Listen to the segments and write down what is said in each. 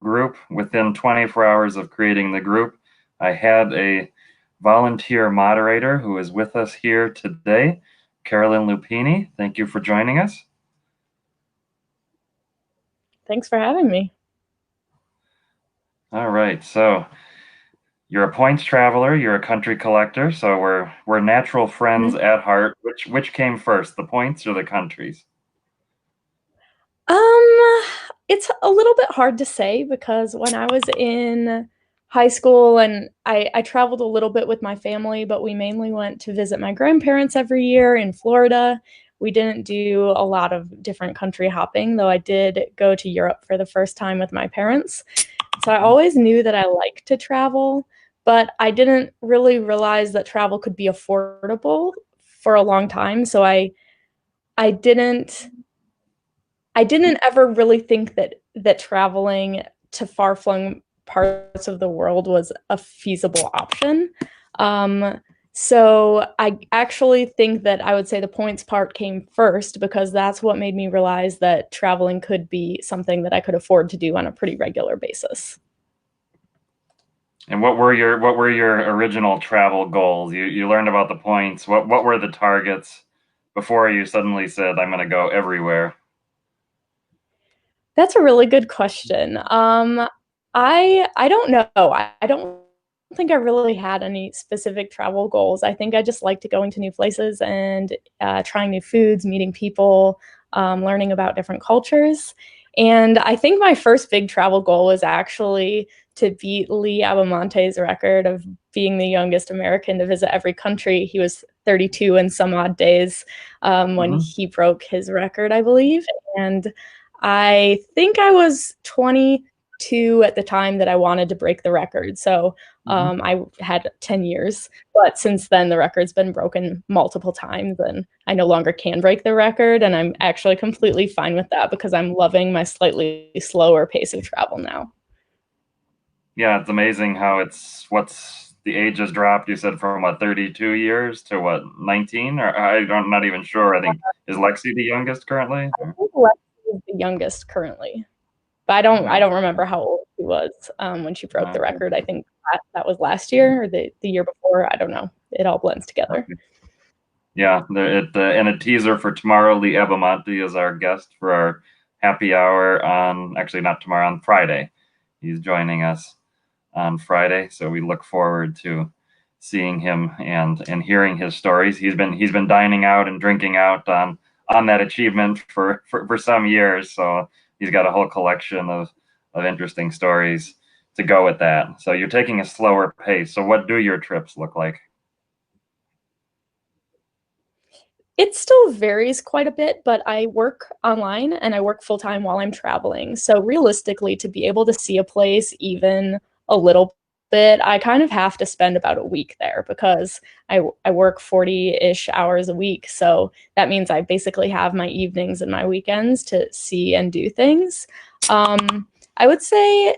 group. Within 24 hours of creating the group, I had a volunteer moderator who is with us here today, Carolyn Lupini. Thank you for joining us. Thanks for having me. All right, so you're a points traveler, you're a country collector, so we're natural friends at heart. Which came first, the points or the countries? It's a little bit hard to say because when I was in high school and I traveled a little bit with my family, but we mainly went to visit my grandparents every year in Florida. We didn't do a lot of different country hopping, though I did go to Europe for the first time with my parents. So I always knew that I liked to travel, but I didn't really realize that travel could be affordable for a long time. So I didn't I didn't ever really think that traveling to far-flung parts of the world was a feasible option. So I actually think that I would say the points part came first because that's what made me realize that traveling could be something that I could afford to do on a pretty regular basis. And what were your original travel goals? You learned about the points. What were the targets before you suddenly said, I'm going to go everywhere? That's a really good question. I don't know. I don't think I really had any specific travel goals. I think I just liked going to new places and trying new foods, meeting people, learning about different cultures. And I think my first big travel goal was actually to beat Lee Abamonte's record of being the youngest American to visit every country. He was 32 and some odd days when he broke his record, I believe. And I think I was 22 at the time that I wanted to break the record. So I had 10 years. But since then, the record's been broken multiple times, and I no longer can break the record. And I'm actually completely fine with that because I'm loving my slightly slower pace of travel now. Yeah, it's amazing how what's the age has dropped. You said from what, 32 years to what, 19? Or I'm not even sure. I think is Lexi the youngest currently? I think Lexi is the youngest currently, but I don't remember how old she was when she broke the record. I think that was last year or the year before. I don't know. It all blends together. Yeah, and a teaser for tomorrow. Lee Ebamonte is our guest for our happy hour on, actually not tomorrow, on Friday. He's joining us on Friday, so we look forward to seeing him and hearing his stories. He's been dining out and drinking out on that achievement for some years, so he's got a whole collection of interesting stories to go with that. So you're taking a slower pace. So what do your trips look like? It still varies quite a bit, but I work online and I work full time while I'm traveling. So realistically, to be able to see a place even a little bit, I kind of have to spend about a week there because I work 40-ish hours a week. So that means I basically have my evenings and my weekends to see and do things. I would say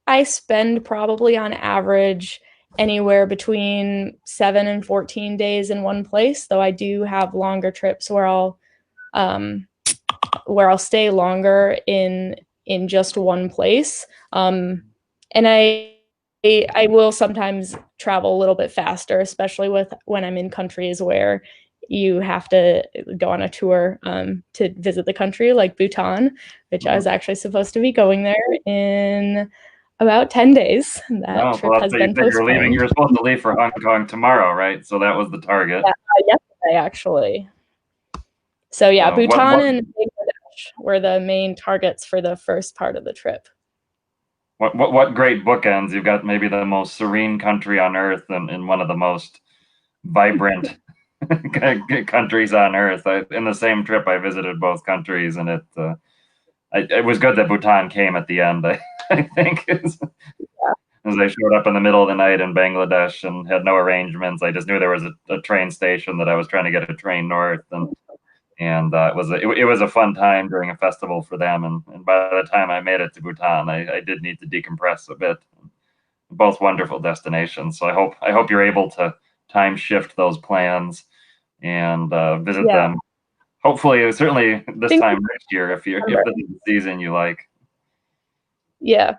I spend probably on average anywhere between 7 and 14 days in one place, though I do have longer trips um, where I'll stay longer in just one place. And I will sometimes travel a little bit faster, especially with when I'm in countries where you have to go on a tour to visit the country, like Bhutan, which I was actually supposed to be going there in about 10 days. That Oh, trip well, has so you been said you're leaving. postponed. You're supposed to leave for Hong Kong tomorrow, right? So that was the target. Yeah, yesterday, actually. So yeah, So what Bhutan what and Bangladesh were the main targets for the first part of the trip. what great bookends. You've got maybe the most serene country on earth and one of the most vibrant countries on earth. In the same trip, I visited both countries, and it was good that Bhutan came at the end. I think as I showed up in the middle of the night in Bangladesh and had no arrangements. I just knew there was a train station that I was trying to get a train north, and it was a fun time during a festival for them. And by the time I made it to Bhutan, I did need to decompress a bit. Both wonderful destinations. So I hope you're able to time shift those plans and visit Yeah, them. Hopefully, certainly I this think time next year if this is the season you like. yeah.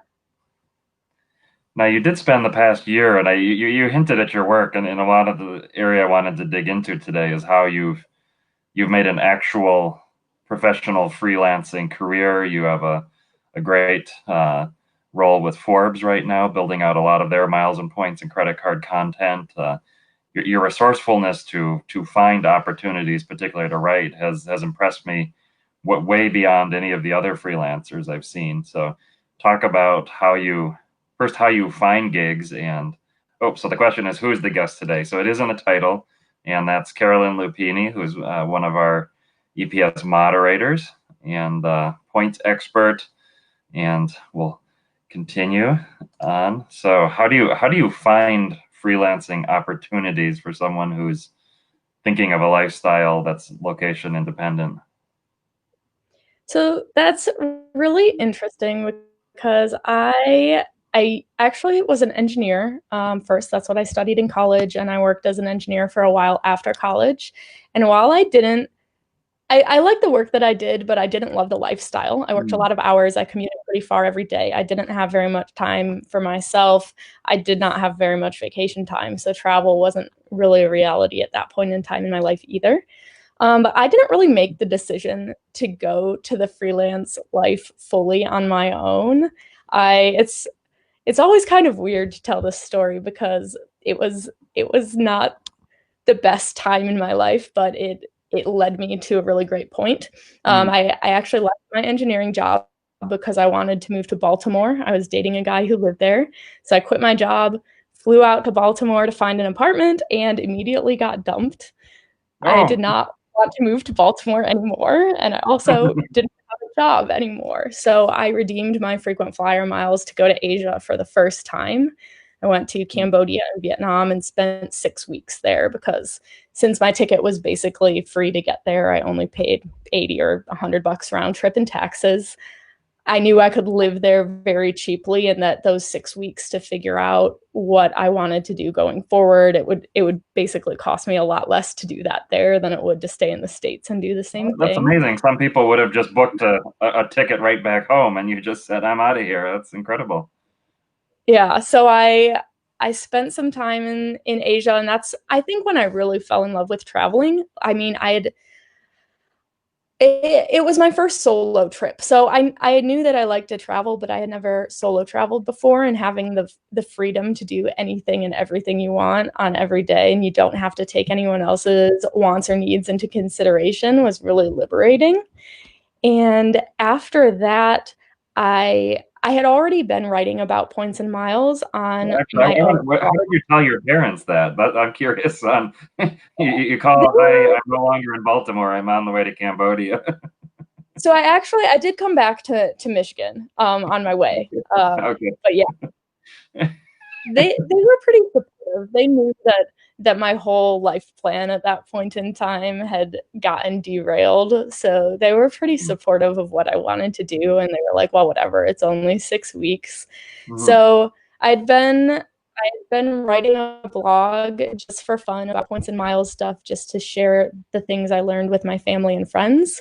Now you did spend the past year, and you hinted at your work, and in a lot of the area I wanted to dig into today is how you've made an actual professional freelancing career. You have a great role with Forbes right now, building out a lot of their miles and points and credit card content. Your resourcefulness to find opportunities, particularly to write, has impressed me what way beyond any of the other freelancers I've seen. So talk about how you find gigs and so the question is who's the guest today? So it is in the title, and that's Carolyn Lupini, who's one of our EPS moderators and points expert, and we'll continue on. So how do you find freelancing opportunities for someone who's thinking of a lifestyle that's location independent? So that's really interesting because I actually was an engineer first. That's what I studied in college, and I worked as an engineer for a while after college. And while I liked the work that I did, but I didn't love the lifestyle. I worked a Mm, lot of hours. I commuted pretty far every day. I didn't have very much time for myself. I did not have very much vacation time, so travel wasn't really a reality at that point in time in my life either. But I didn't really make the decision to go to the freelance life fully on my own. I it's always kind of weird to tell this story because it was not the best time in my life, but it led me to a really great point. mm. I actually left my engineering job because I wanted to move to Baltimore. I was dating a guy who lived there, so I quit my job, flew out to Baltimore to find an apartment, and immediately got dumped. I Oh, did not want to move to Baltimore anymore, and I also didn't have a job anymore. So I redeemed my frequent flyer miles to go to Asia for the first time. I went to Cambodia and Vietnam and spent 6 weeks there because since my ticket was basically free to get there, I only paid 80 or $100 round trip in taxes. I knew I could live there very cheaply and that those 6 weeks to figure out what I wanted to do going forward, it would basically cost me a lot less to do that there than it would to stay in the States and do the same that's thing. amazing. Some people would have just booked a ticket right back home, and you just said, I'm out of here. That's incredible. Yeah, so I spent some time in Asia, and that's I think when I really fell in love with traveling. I mean, it was my first solo trip. So I knew that I liked to travel, but I had never solo traveled before, and having the freedom to do anything and everything you want on every day and you don't have to take anyone else's wants or needs into consideration was really liberating. And after that, I had already been writing about points and miles on Actually, my own how blog. did you tell your parents that? I'm curious. You They call, hi, were I'm no longer in Baltimore. I'm on the way to Cambodia. So I did come back to Michigan on my way. Okay. But yeah, they were pretty supportive. They knew that my whole life plan at that point in time had gotten derailed. So they were pretty supportive of what I wanted to do. And they were like, well, whatever, it's only 6 weeks. Mhm. So I'd been writing a blog just for fun about points and miles stuff, just to share the things I learned with my family and friends.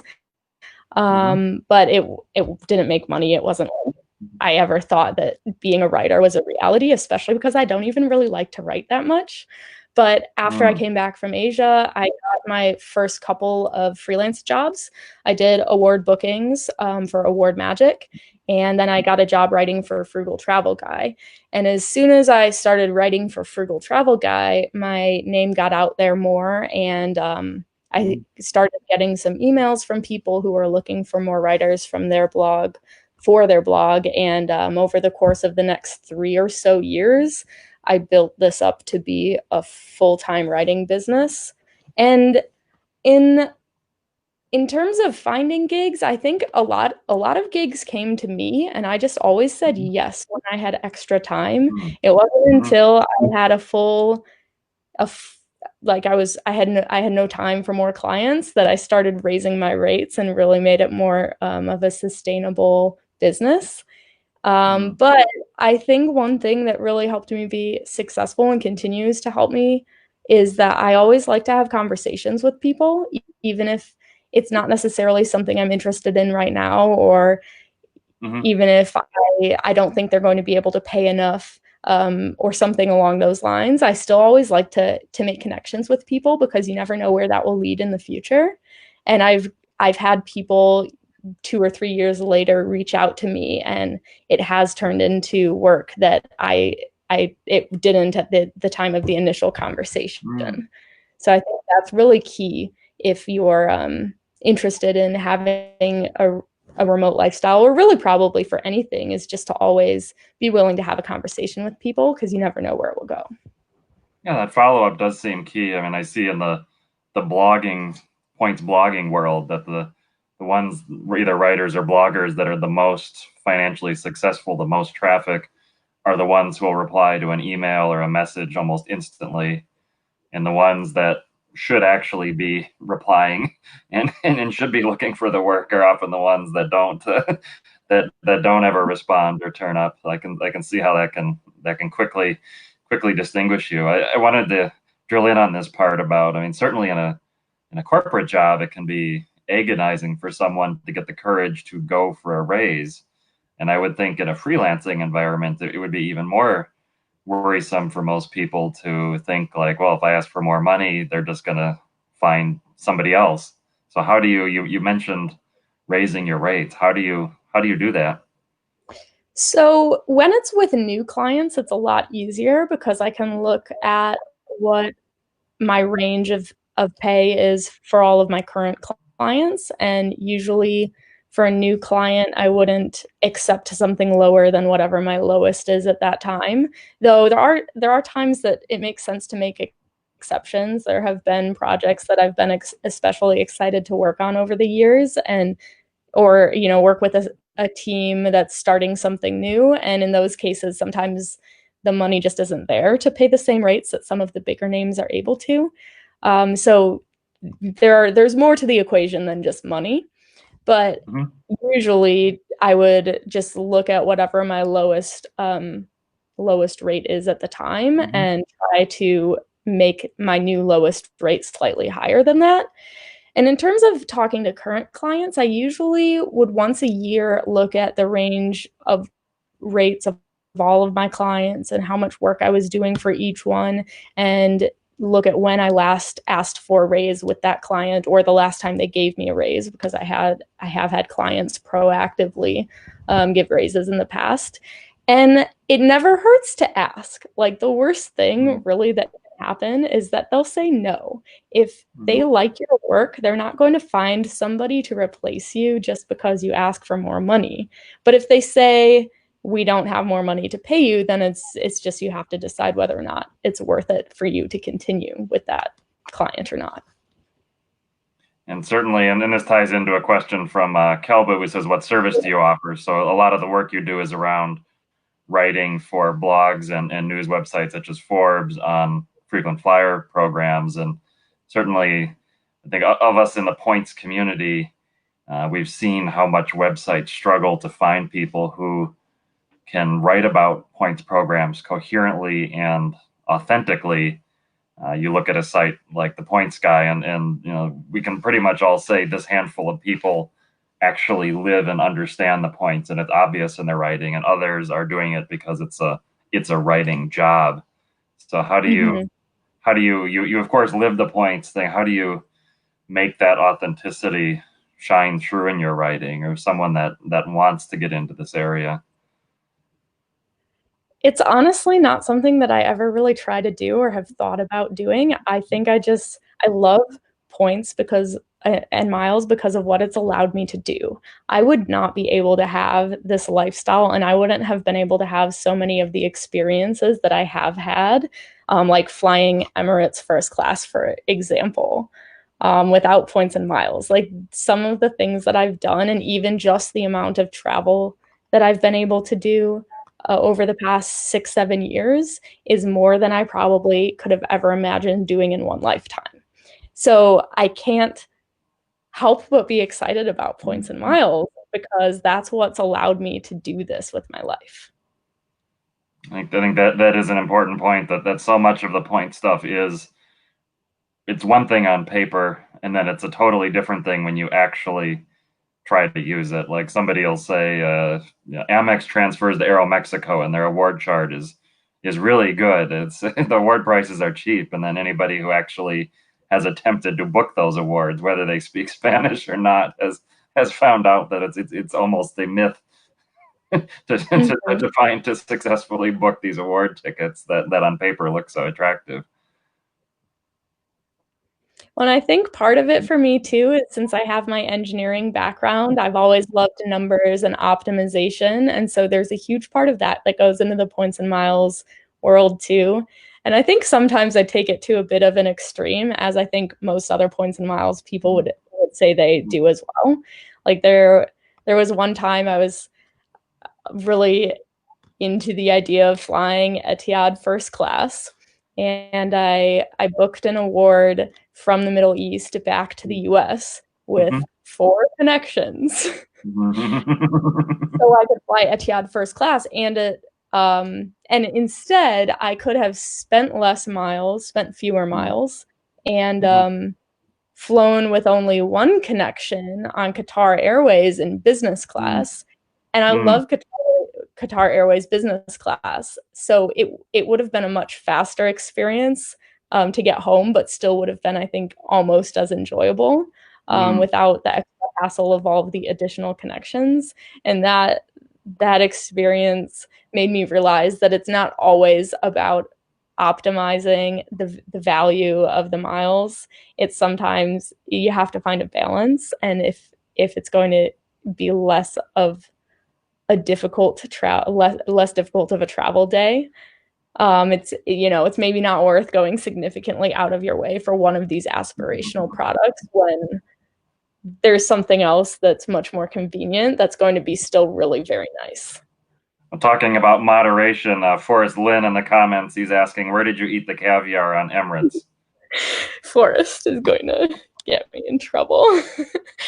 Mhm. But it didn't make money. It wasn't like I ever thought that being a writer was a reality, especially because I don't even really like to write that much. But after I Mhm. came back from Asia, I got my first couple of freelance jobs. I did award bookings for Award Magic, and then I got a job writing for Frugal Travel Guy. And as soon as I started writing for Frugal Travel Guy, my name got out there more, and I started getting some emails from people who were looking for more writers from their blog for their blog. And over the course of the next 3 or so years, I built this up to be a full-time writing business. And in in terms of finding gigs, I think a lot of gigs came to me, and I just always said Mhm. yes when I had extra time. Mhm. It wasn't Mhm. until I had a f- like I had no time for more clients that I started raising my rates and really made it more of a sustainable business. Mhm. But I think one thing that really helped me be successful and continues to help me is that I always like to have conversations with people, even if it's not necessarily something I'm interested in right now, or Mhm. even if I don't think they're going to be able to pay enough. or something along those lines. I still always like to make connections with people because you never know where that will lead in the future. And I've had people 2 or 3 years later reach out to me, and it has turned into work that it didn't at the time of the initial conversation. Mm. So I think that's really key if you're interested in having a remote lifestyle, or really probably for anything, is just to always be willing to have a conversation with people because you never know where it will go. Yeah, that follow up does seem key. I mean, I see in the blogging points blogging world that the ones either writers or bloggers that are the most financially successful, the most traffic, are the ones who will reply to an email or a message almost instantly, and the ones that should actually be replying and should be looking for the work are often the ones that don't that don't ever respond or turn up. I can see how that can quickly distinguish you. I wanted to drill in on this part about, I mean, certainly in a corporate job, it can be agonizing for someone to get the courage to go for a raise. And I would think in a freelancing environment, it would be even more worrisome for most people to think like, well, if I ask for more money, they're just going to find somebody else. So how do you mentioned raising your rates. How do you do that? So when it's with new clients, it's a lot easier because I can look at what my range of pay is for all of my current clients. And usually for a new client, I wouldn't accept something lower than whatever my lowest is at that time. Though there are times that it makes sense to make exceptions. There have been projects that I've been especially excited to work on over the years, and or work with a team that's starting something new. And in those cases, sometimes the money just isn't there to pay the same rates that some of the bigger names are able to. So there's more to the equation than just money. But Mhm. usually I would just look at whatever my lowest rate is at the time Mhm. and try to make my new lowest rate slightly higher than that. And in terms of talking to current clients, I usually would once a year look at the range of rates of all of my clients and how much work I was doing for each one, and look at when I last asked for a raise with that client, or the last time they gave me a raise, because I have had clients proactively give raises in the past. And it never hurts to ask. Like, the worst thing Mhm. really that can happen is that they'll say no. If they Mhm. like your work, they're not going to find somebody to replace you just because you ask for more money. But if they say, we don't have more money to pay you, then it's just you have to decide whether or not it's worth it for you to continue with that client or not. And certainly, and then this ties into a question from Kelba, who says, "What service do you offer?" So a lot of the work you do is around writing for blogs and news websites such as Forbes on frequent flyer programs. And certainly, I think of us in the points community, we've seen how much websites struggle to find people who can write about points programs coherently and authentically. You look at a site like the Points Guy, and we can pretty much all say this handful of people actually live and understand the points, and it's obvious in their writing, and others are doing it because it's a writing job. So Mm-hmm. how do you of course live the points thing? How do you make that authenticity shine through in your writing, or someone that wants to get into this area? It's honestly not something that I ever really try to do or have thought about doing. I think I love points because and miles because of what it's allowed me to do. I would not be able to have this lifestyle, and I wouldn't have been able to have so many of the experiences that I have had, like flying Emirates first class, for example, without points and miles. Like, some of the things that I've done, and even just the amount of travel that I've been able to do over the past 6, 7 years is more than I probably could have ever imagined doing in one lifetime. So I can't help but be excited about points and miles because that's what's allowed me to do this with my life. I think that is an important point, that so much of the point stuff is, it's one thing on paper, and then it's a totally different thing when you actually try to use it. Like somebody will say, Amex transfers to Aeromexico, and their award chart is is really good. It's the award prices are cheap, and then anybody who actually has attempted to book those awards, whether they speak Spanish or not, has found out that it's almost a myth to find to successfully book these award tickets that on paper look so attractive. Well, and I think part of it for me too is since I have my engineering background, I've always loved numbers and optimization. And so there's a huge part of that that goes into the points and miles world too. And I think sometimes I take it to a bit of an extreme, as I think most other points and miles people would say they do as well. Like there was one time I was really into the idea of flying Etihad first class. And I booked an award from the Middle East back to the US with 4 connections. So I could fly Etihad first class, and instead I could have spent fewer miles, and flown with only one connection on Qatar Airways in business class. And I love Qatar Airways business class. So it would have been a much faster experience to get home, but still would have been, I think, almost as enjoyable without the extra hassle of all of the additional connections. And that experience made me realize that it's not always about optimizing the value of the miles. It's sometimes you have to find a balance, and if it's going to be less of a less difficult of a travel day, it's maybe not worth going significantly out of your way for one of these aspirational products when there's something else that's much more convenient that's going to be still really very nice. Talking about moderation, Forrest Lynn in the comments, he's asking, where did you eat the caviar on Emirates? Forrest is going to get me in trouble.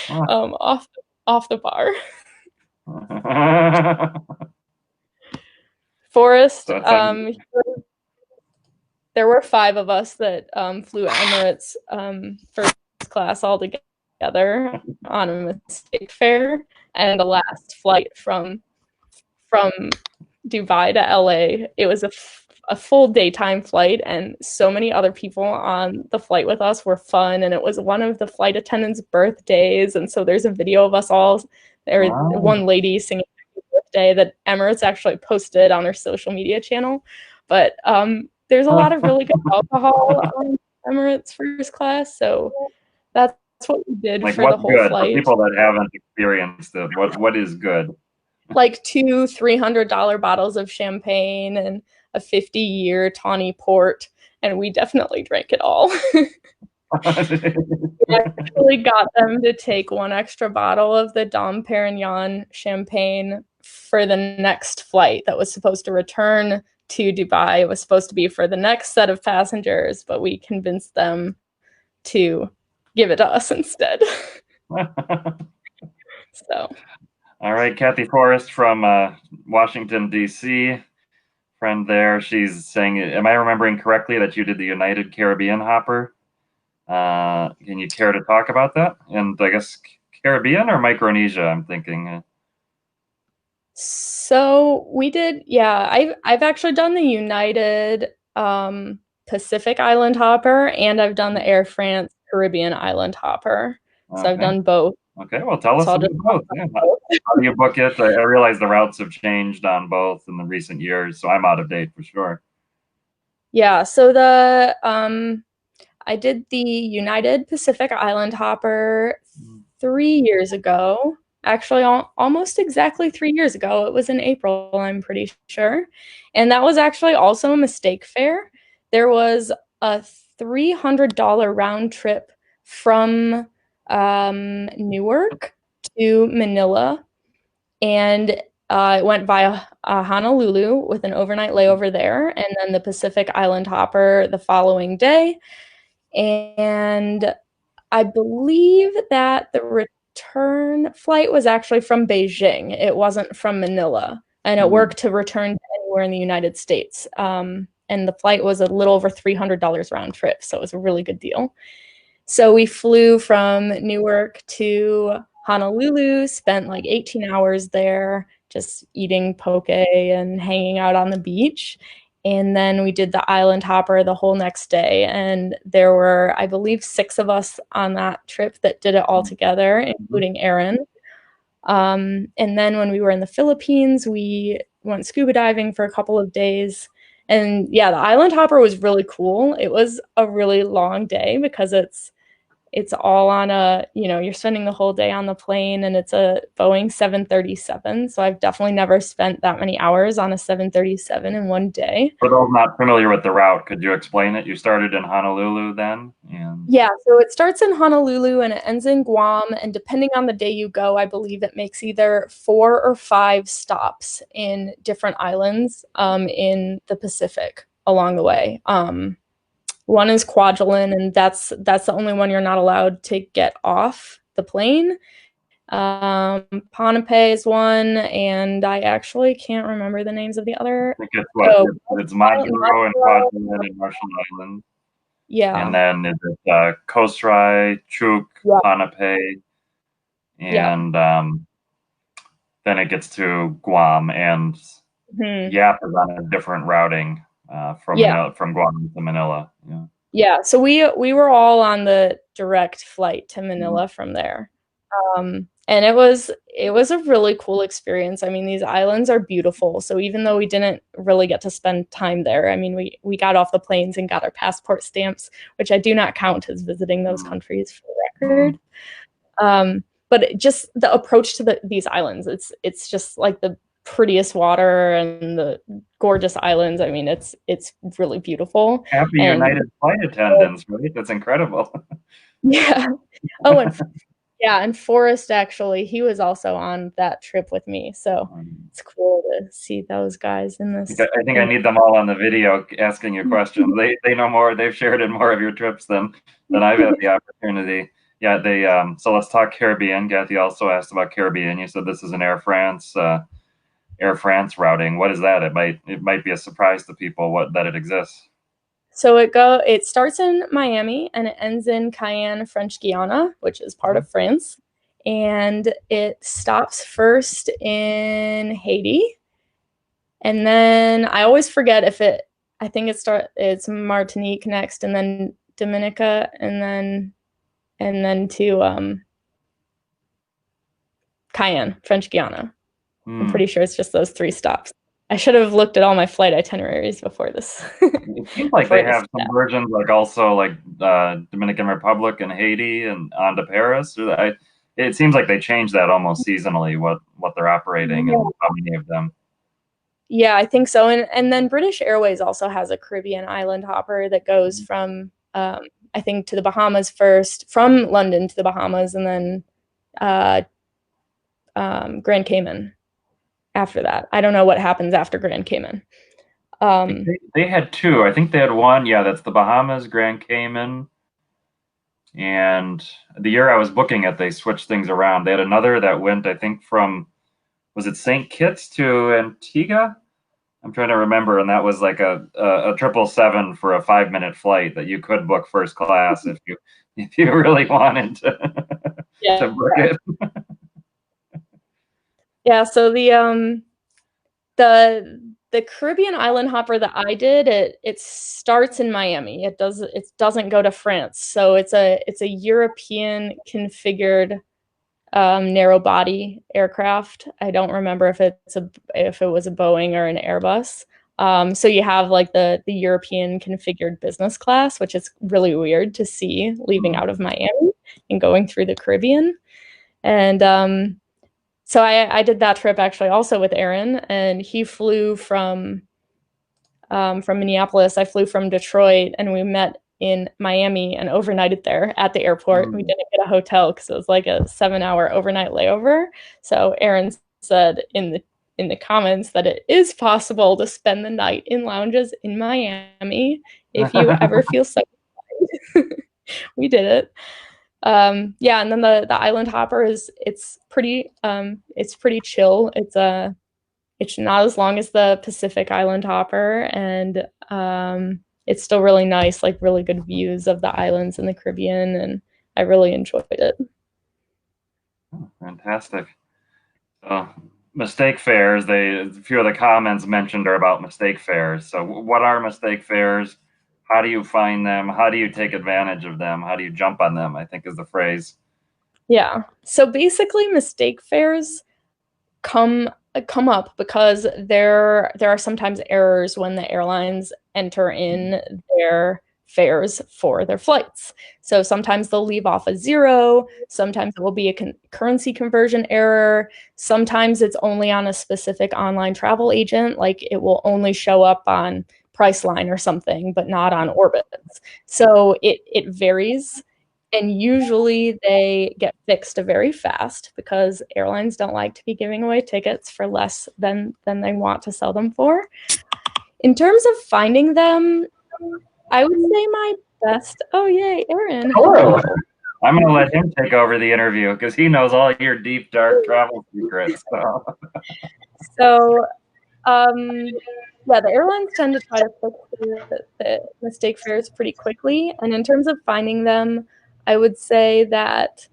Off the bar. Forrest, there were 5 of us that flew Emirates first class all together on a mistake fare, and the last flight from Dubai to LA, it was a full daytime flight, and so many other people on the flight with us were fun, and it was one of the flight attendants' birthdays, and so there's a video of us all there. Wow. One lady singing happy birthday that Emirates actually posted on their social media channel. But there's a lot of really good alcohol on Emirates first class, so that's what we did for the whole good? flight. For people that haven't experienced it, what is good? Like 2 $300 bottles of champagne and a 50-year tawny port, and we definitely drank it all. We actually got them to take 1 extra bottle of the Dom Perignon champagne for the next flight that was supposed to return to Dubai. It was supposed to be for the next set of passengers, but we convinced them to give it to us instead. So. All right, Kathy Forrest from Washington, D.C., friend there. She's saying, am I remembering correctly that you did the United Caribbean hopper? Can you care to talk about that? And I guess Caribbean or Micronesia, I'm thinking. So we did, yeah, I've actually done the United Pacific Island hopper, and I've done the Air France Caribbean Island hopper. So okay. I've done both. Okay, well, tell us about both. Yeah. How do you book it? I realize the routes have changed on both in the recent years, so I'm out of date for sure. Yeah, so I did the United Pacific Island hopper 3 years ago. Actually, almost exactly 3 years ago. It was in April, I'm pretty sure. And that was actually also a mistake fare. There was a $300 round trip from Newark to Manila, and it went via Honolulu with an overnight layover there, and then the Pacific Island hopper the following day. And I believe that the return flight was actually from Beijing. It wasn't from Manila, and it worked to return to anywhere in the United States. And the flight was a little over $300 round trip, so it was a really good deal. So we flew from Newark to Honolulu, spent like 18 hours there, just eating poke and hanging out on the beach. And then we did the island hopper the whole next day. And there were, I believe, 6 of us on that trip that did it all together, Mhm. including Aaron. And then when we were in the Philippines, we went scuba diving for a couple of days. And yeah, the island hopper was really cool. It was a really long day because it's all on a, you're spending the whole day on the plane, and it's a Boeing 737. So I've definitely never spent that many hours on a 737 in one day. For those not familiar with the route, could you explain it? You started in Honolulu then, and Yeah, so it starts in Honolulu and it ends in Guam. And depending on the day you go, I believe it makes either 4 or 5 stops in different islands in the Pacific along the way. One is Kwajalein, and that's the only one you're not allowed to get off the plane. Ponape is one, and I actually can't remember the names of the other. I think it's what Oh, it's Majuro and Majuro. Kwajalein and Marshall Islands, and Yeah, then is it Kosrae, Chuuk, yeah, Ponape, yeah. and then it gets to Guam, and Hmm. Yap is on a different routing from Yeah, Manila, from Guam to Manila. Yeah. yeah. So we were all on the direct flight to Mhm. Manila from there. And it was a really cool experience. I mean, these islands are beautiful. So even though we didn't really get to spend time there, I mean, we got off the planes and got our passport stamps, which I do not count as visiting those Mhm. countries for the Mhm. record. But just the approach to these islands, it's just like the prettiest water and the gorgeous islands. I mean, it's really beautiful. Happy And United flight attendants, right? That's incredible. yeah. Oh, and yeah, and Forrest actually, he was also on that trip with me. So Um, it's cool to see those guys in this I think I in need them all on the video asking you questions. They know more. They've shared in more of your trips than I've had the opportunity. Yeah, they so let's talk Caribbean. Kathy also asked about Caribbean. You said this is an Air France routing. What is that? It might be a surprise to people what that it exists. So it starts in Miami and it ends in Cayenne, French Guiana, which is part of France. And it stops first in Haiti. And then I always forget if I think it's Martinique next, and then Dominica, and then to Cayenne, French Guiana. I'm Hmm. pretty sure it's just those 3 stops. I should have looked at all my flight itineraries before this It seems like they before this have some chat. versions, like also like Dominican Republic and Haiti and on to Paris. It seems like they change that almost seasonally, what they're operating Yeah. and how many of them. Yeah, I think so. And then British Airways also has a Caribbean island hopper that goes from I think to the Bahamas first, from London to the Bahamas, and then uh, Grand Cayman after that. I don't know what happens after Grand Cayman. I think Um, they had two. I think they had one. Yeah, that's the Bahamas, Grand Cayman, and the year I was booking it, they switched things around. They had another that went, I think, from was it St. Kitts to Antigua? I'm trying to remember, and that was like a 777 for a 5 minute flight that you could book first class if you really wanted to yeah, to book it. yeah. So the Caribbean island hopper that I did, it starts in Miami. It doesn't go to France. So it's a European configured narrow body aircraft. I don't remember if it was a Boeing or an Airbus. So you have like the European configured business class, which is really weird to see leaving out of Miami and going through the Caribbean. And so I did that trip actually also with Aaron, and he flew from Minneapolis. I flew from Detroit, and we met in Miami and overnighted there at the airport. We Mm. didn't get a hotel because it was like a 7-hour overnight layover. So Aaron said in the comments that it is possible to spend the night in lounges in Miami if you ever feel so. We did it. Yeah, and then the island hopper it's pretty chill. It's not as long as the Pacific Island hopper, and it's still really nice, like really good views of the islands in the Caribbean, and I really enjoyed it. Fantastic. So mistake fares, a few of the comments mentioned are about mistake fares. So what are mistake fares? How do you find them? How do you take advantage of them? How do you jump on them, I think is the phrase. Yeah. So basically, mistake fares come come up because there are sometimes errors when the airlines enter in their fares for their flights. So sometimes they'll leave off a zero, sometimes it will be a currency conversion error, sometimes it's only on a specific online travel agent, like it will only show up on Priceline or something, but not on Orbitz. So it varies. And usually they get fixed very fast because airlines don't like to be giving away tickets for less than they want to sell them for. In terms of finding them, I would say my best. Oh, yay, Aaron. Hello. I'm going to let him take over the interview because he knows all your deep, dark travel secrets. So, yeah, the airlines tend to try to fix the mistake fares pretty quickly. And in terms of finding them, I would say that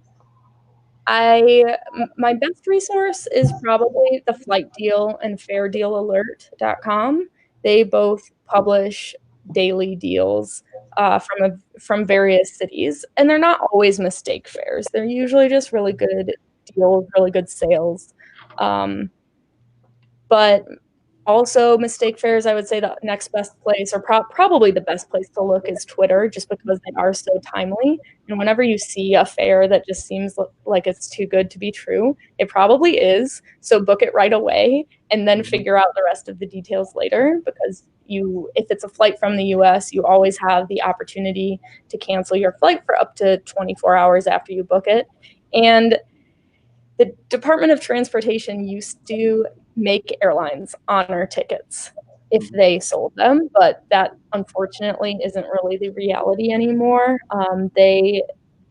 my best resource is probably the flight deal and fairdealalert.com. They both publish daily deals from various cities, and they're not always mistake fares. They're usually just really good deals, really good sales. But also, mistake fares, I would say the next best place, or probably the best place to look, is Twitter, just because they are so timely. And whenever you see a fare that just seems like it's too good to be true, it probably is. So book it right away and then figure out the rest of the details later, because if it's a flight from the US, you always have the opportunity to cancel your flight for up to 24 hours after you book it. And the Department of Transportation used to make airlines honor tickets if they sold them, but that unfortunately isn't really the reality anymore. They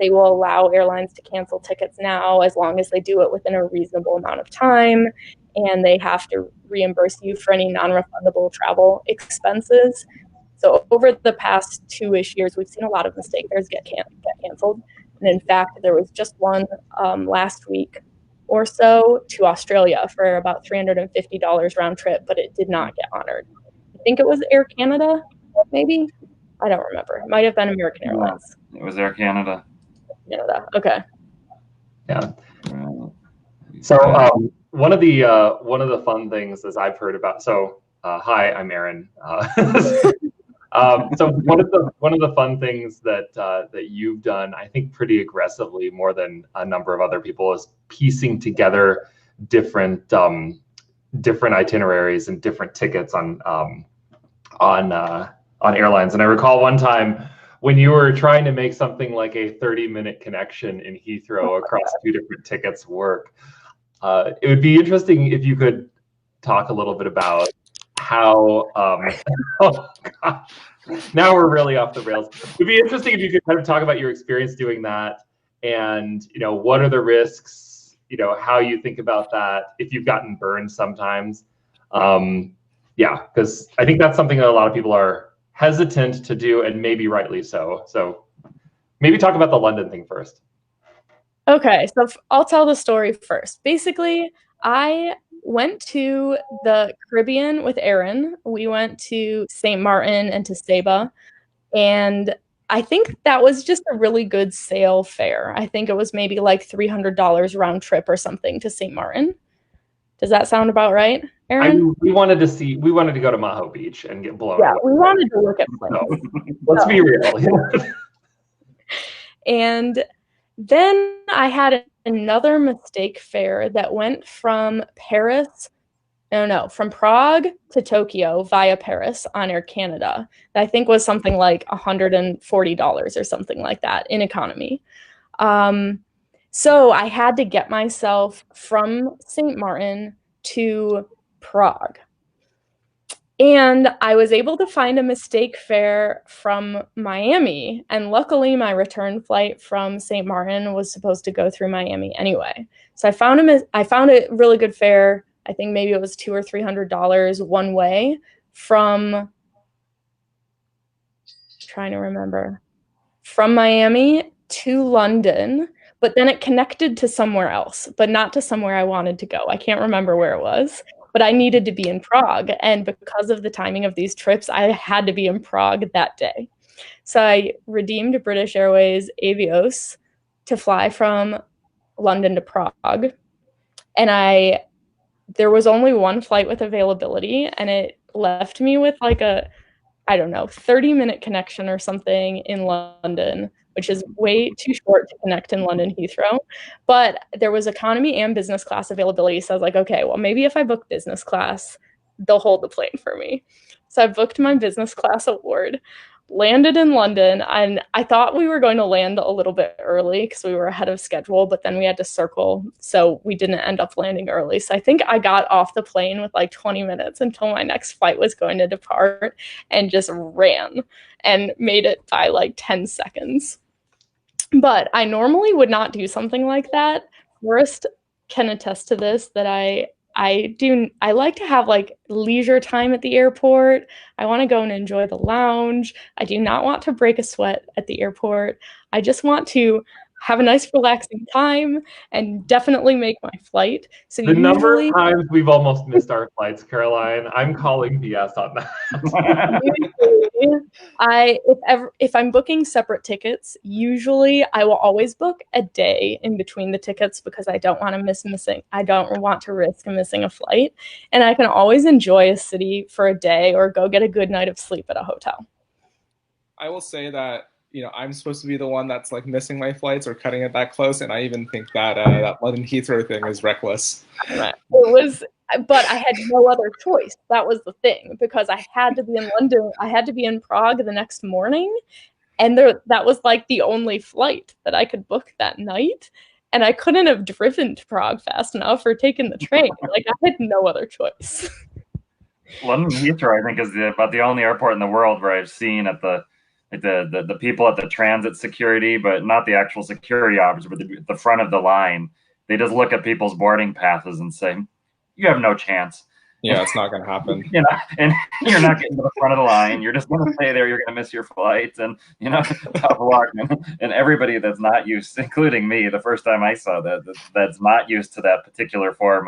will allow airlines to cancel tickets now as long as they do it within a reasonable amount of time, and they have to reimburse you for any non-refundable travel expenses. So over the past 2-ish years, we've seen a lot of mistake fares get canceled. And in fact, there was just one last week or so to Australia for about $350 round trip, but it did not get honored. I think it was Air Canada, maybe. I don't remember. It might have been American Airlines. It was Air Canada. Canada. Okay. Yeah. So one of the fun things as I've heard about. So hi, I'm Aaron. So one of the fun things that you've done, I think, pretty aggressively, more than a number of other people, is piecing together different itineraries and different tickets on airlines. And I recall one time when you were trying to make something like a 30-minute connection in Heathrow across 2 different tickets work. It would be interesting if you could talk a little bit about how oh God, now we're really off the rails. It'd be interesting if you could kind of talk about your experience doing that, and what are the risks, how you think about that, if you've gotten burned sometimes. Yeah, because I think that's something that a lot of people are hesitant to do, and maybe rightly so. So maybe talk about the London thing first. Okay, so I'll tell the story first. Basically, I went to the Caribbean with Aaron. We went to St. Martin and to Saba, and I think that was just a really good sale fare. I think it was maybe like $300 round trip or something to St. Martin. Does that sound about right, Aaron? We wanted to go to Maho Beach and get blown Yeah, away. we wanted to look at planes. Let's be real. And then I had another mistake fare that went from from Prague to Tokyo via Paris on Air Canada. That I think was something like $140 or something like that in economy. So I had to get myself from St. Martin to Prague. And I was able to find a mistake fare from Miami. And luckily, my return flight from St. Martin was supposed to go through Miami anyway. So I found a really good fare. I think maybe it was $200 or $300 one way from, trying to remember, from Miami to London. but then it connected to somewhere else, but not to somewhere I wanted to go. I can't remember where it was, but I needed to be in Prague. And because of the timing of these trips, I had to be in Prague that day. So I redeemed British Airways Avios to fly from London to Prague. And there was only one flight with availability, and it left me with like a, I don't know, 30-minute connection or something in London, which is way too short to connect in London Heathrow. But there was economy and business class availability. So I was like, okay, well, maybe if I book business class, they'll hold the plane for me. So I booked my business class award, landed in London, and I thought we were going to land a little bit early because we were ahead of schedule, but then we had to circle, so we didn't end up landing early. So I think I got off the plane with like 20 minutes until my next flight was going to depart, and just ran and made it by like 10 seconds. But I normally would not do something like that. Forrest can attest to this, that I like to have like leisure time at the airport. I want to go and enjoy the lounge. I do not want to break a sweat at the airport. I just want to have a nice relaxing time and definitely make my flight. So the number of times we've almost missed our flights, Caroline, I'm calling BS on that. If I'm booking separate tickets, usually I will always book a day in between the tickets because I don't want to I don't want to risk missing a flight. And I can always enjoy a city for a day or go get a good night of sleep at a hotel. I will say that, I'm supposed to be the one that's like missing my flights or cutting it that close, and I even think that that London Heathrow thing is reckless. Right. But I had no other choice. That was the thing, because I had to be in London. I had to be in Prague the next morning, and that was like the only flight that I could book that night. And I couldn't have driven to Prague fast enough or taken the train. Like, I had no other choice. London Heathrow, I think, is about the only airport in the world where I've seen at the people at the transit security, but not the actual security officer, but the front of the line. They just look at people's boarding passes and say, "You have no chance." Yeah, it's not going to happen. And you're not getting to the front of the line. You're just going to stay there. You're going to miss your flight, and tough luck. And everybody that's not used, including me, the first time I saw that's not used to that particular form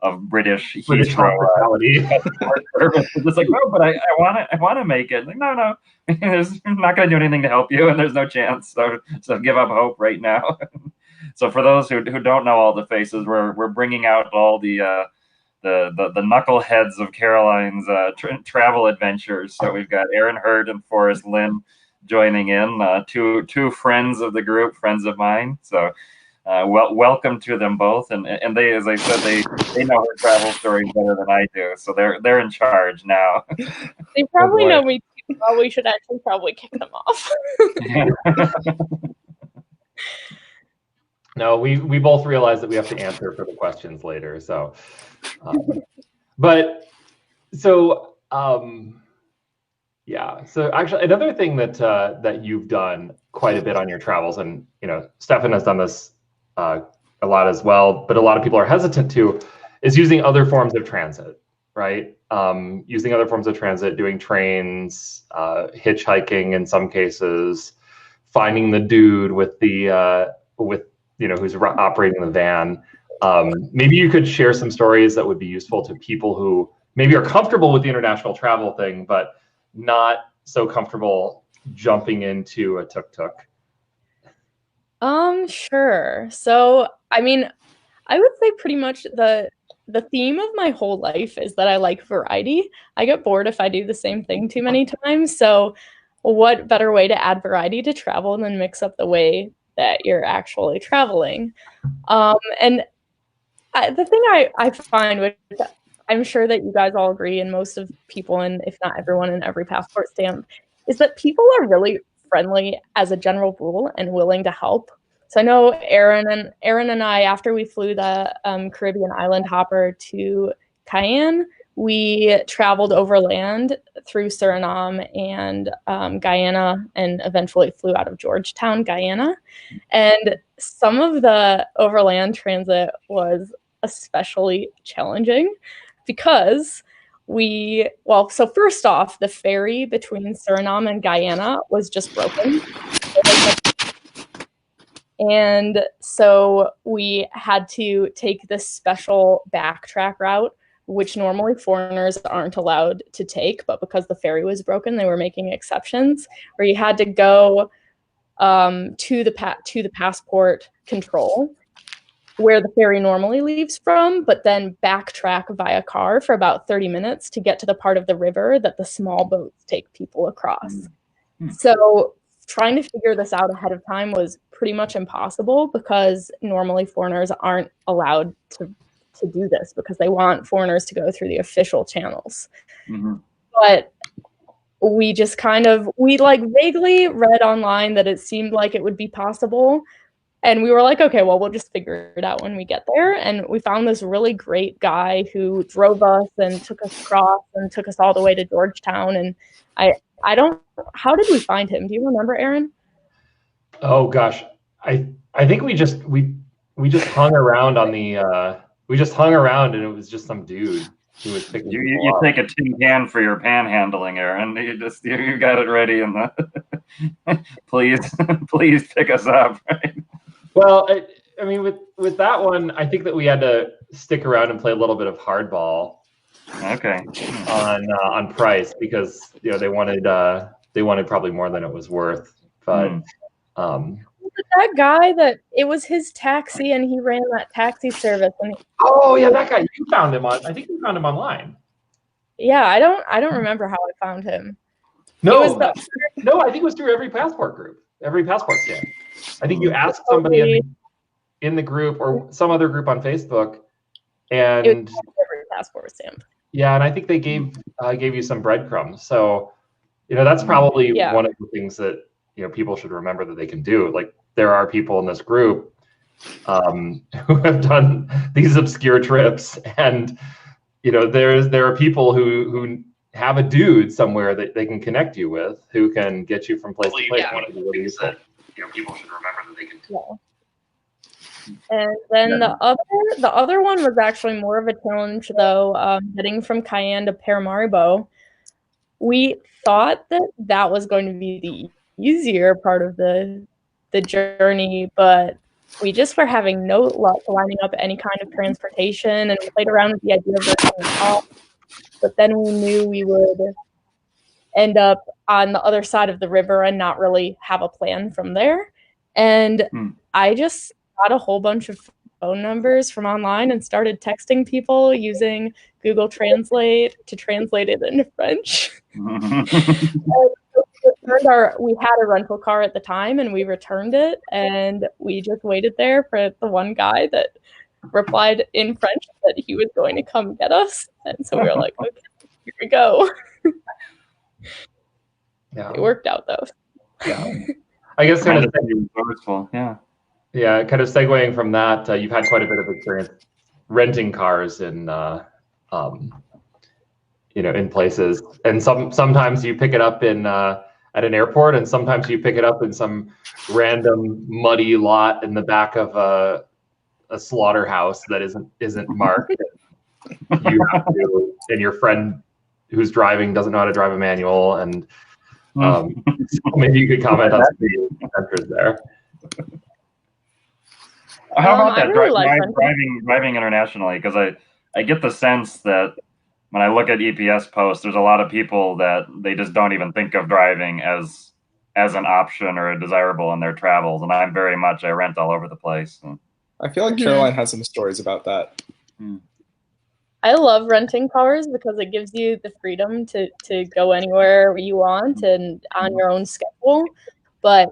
of British hospitality. It's just like, no, but I want to make it. Like, no, it's not going to do anything to help you, and there's no chance. So give up hope right now. So for those who don't know all the faces, we're bringing out all the knuckleheads of Caroline's travel adventures. So we've got Aaron Hurd and Forrest Lynn joining in, two friends of the group, friends of mine. So. Welcome to them both, and they, as I said, they know her travel stories better than I do, so they're in charge now. They probably know me too. Well, we should actually probably kick them off. No, we both realize that we have to answer for the questions later. So, yeah. So actually, another thing that you've done quite a bit on your travels, and Stefan has done this a lot as well, but a lot of people are hesitant to, is using other forms of transit, right? Using other forms of transit, doing trains, hitchhiking in some cases, finding the dude with the who's operating the van. Maybe you could share some stories that would be useful to people who maybe are comfortable with the international travel thing, but not so comfortable jumping into a tuk-tuk. Sure. So, I mean, I would say pretty much the theme of my whole life is that I like variety. I get bored if I do the same thing too many times. So what better way to add variety to travel than mix up the way that you're actually traveling? And the thing I find, which I'm sure that you guys all agree, and most of people, and if not everyone in every passport stamp, is that people are really friendly as a general rule and willing to help. So I know Aaron and I, after we flew the Caribbean island hopper to Cayenne, we traveled overland through Suriname and Guyana, and eventually flew out of Georgetown, Guyana. And some of the overland transit was especially challenging because so first off, the ferry between Suriname and Guyana was just broken. And so we had to take this special backtrack route, which normally foreigners aren't allowed to take, but because the ferry was broken, they were making exceptions, where you had to go to the passport control where the ferry normally leaves from, but then backtrack via car for about 30 minutes to get to the part of the river that the small boats take people across. So trying to figure this out ahead of time was pretty much impossible because normally foreigners aren't allowed to do this because they want foreigners to go through the official channels. But we just we like vaguely read online that it seemed like it would be possible. And we were like, okay, well, we'll just figure it out when we get there. And we found this really great guy who drove us and took us across and took us all the way to Georgetown. And how did we find him? Do you remember, Aaron? Oh gosh, I think we just hung around on the we just hung around, and it was just some dude who was picking you take a tin can for your panhandling, Aaron. You got it ready, and please pick us up. Right? Well, I mean, with that one, I think that we had to stick around and play a little bit of hardball. Okay. On price, because they wanted probably more than it was worth, but that guy that it was his taxi and he ran that taxi service. Oh yeah, that guy. You found him I think you found him online. Yeah, I don't remember how I found him. No, no, I think it was through every passport group, every passport stamp. I think you asked somebody in the group or some other group on Facebook, and it was every passport stamp. Yeah, and I think they gave you some breadcrumbs. So, that's probably one of the things that people should remember that they can do. Like, there are people in this group who have done these obscure trips, and there are people who have a dude somewhere that they can connect you with, who can get you from place to place. One of the things that people should remember that they can do. Yeah. And then the other one was actually more of a challenge, though. Heading from Cayenne to Paramaribo, we thought that was going to be the easier part of the journey, but we just were having no luck lining up any kind of transportation, and we played around with the idea of renting a car. But then we knew we would end up on the other side of the river and not really have a plan from there. And I just got a whole bunch of phone numbers from online and started texting people using Google Translate to translate it into French. We had a rental car at the time, and we returned it, and we just waited there for the one guy that replied in French that he was going to come get us. And so we were like, okay, here we go. Yeah. It worked out, though. Yeah. I guess kind of resourceful. Yeah. Yeah, kind of segueing from that, you've had quite a bit of experience renting cars in in places, and sometimes you pick it up in at an airport, and sometimes you pick it up in some random muddy lot in the back of a slaughterhouse that isn't marked. You have to, and your friend who's driving doesn't know how to drive a manual, and so maybe you could comment on the adventures there. How about that really driving internationally? Because I get the sense that when I look at EPS posts, there's a lot of people that they just don't even think of driving as an option or a desirable in their travels, and I'm very much I rent all over the place. So. I feel like Caroline has some stories about that. I love renting cars because it gives you the freedom to go anywhere you want and on your own schedule. But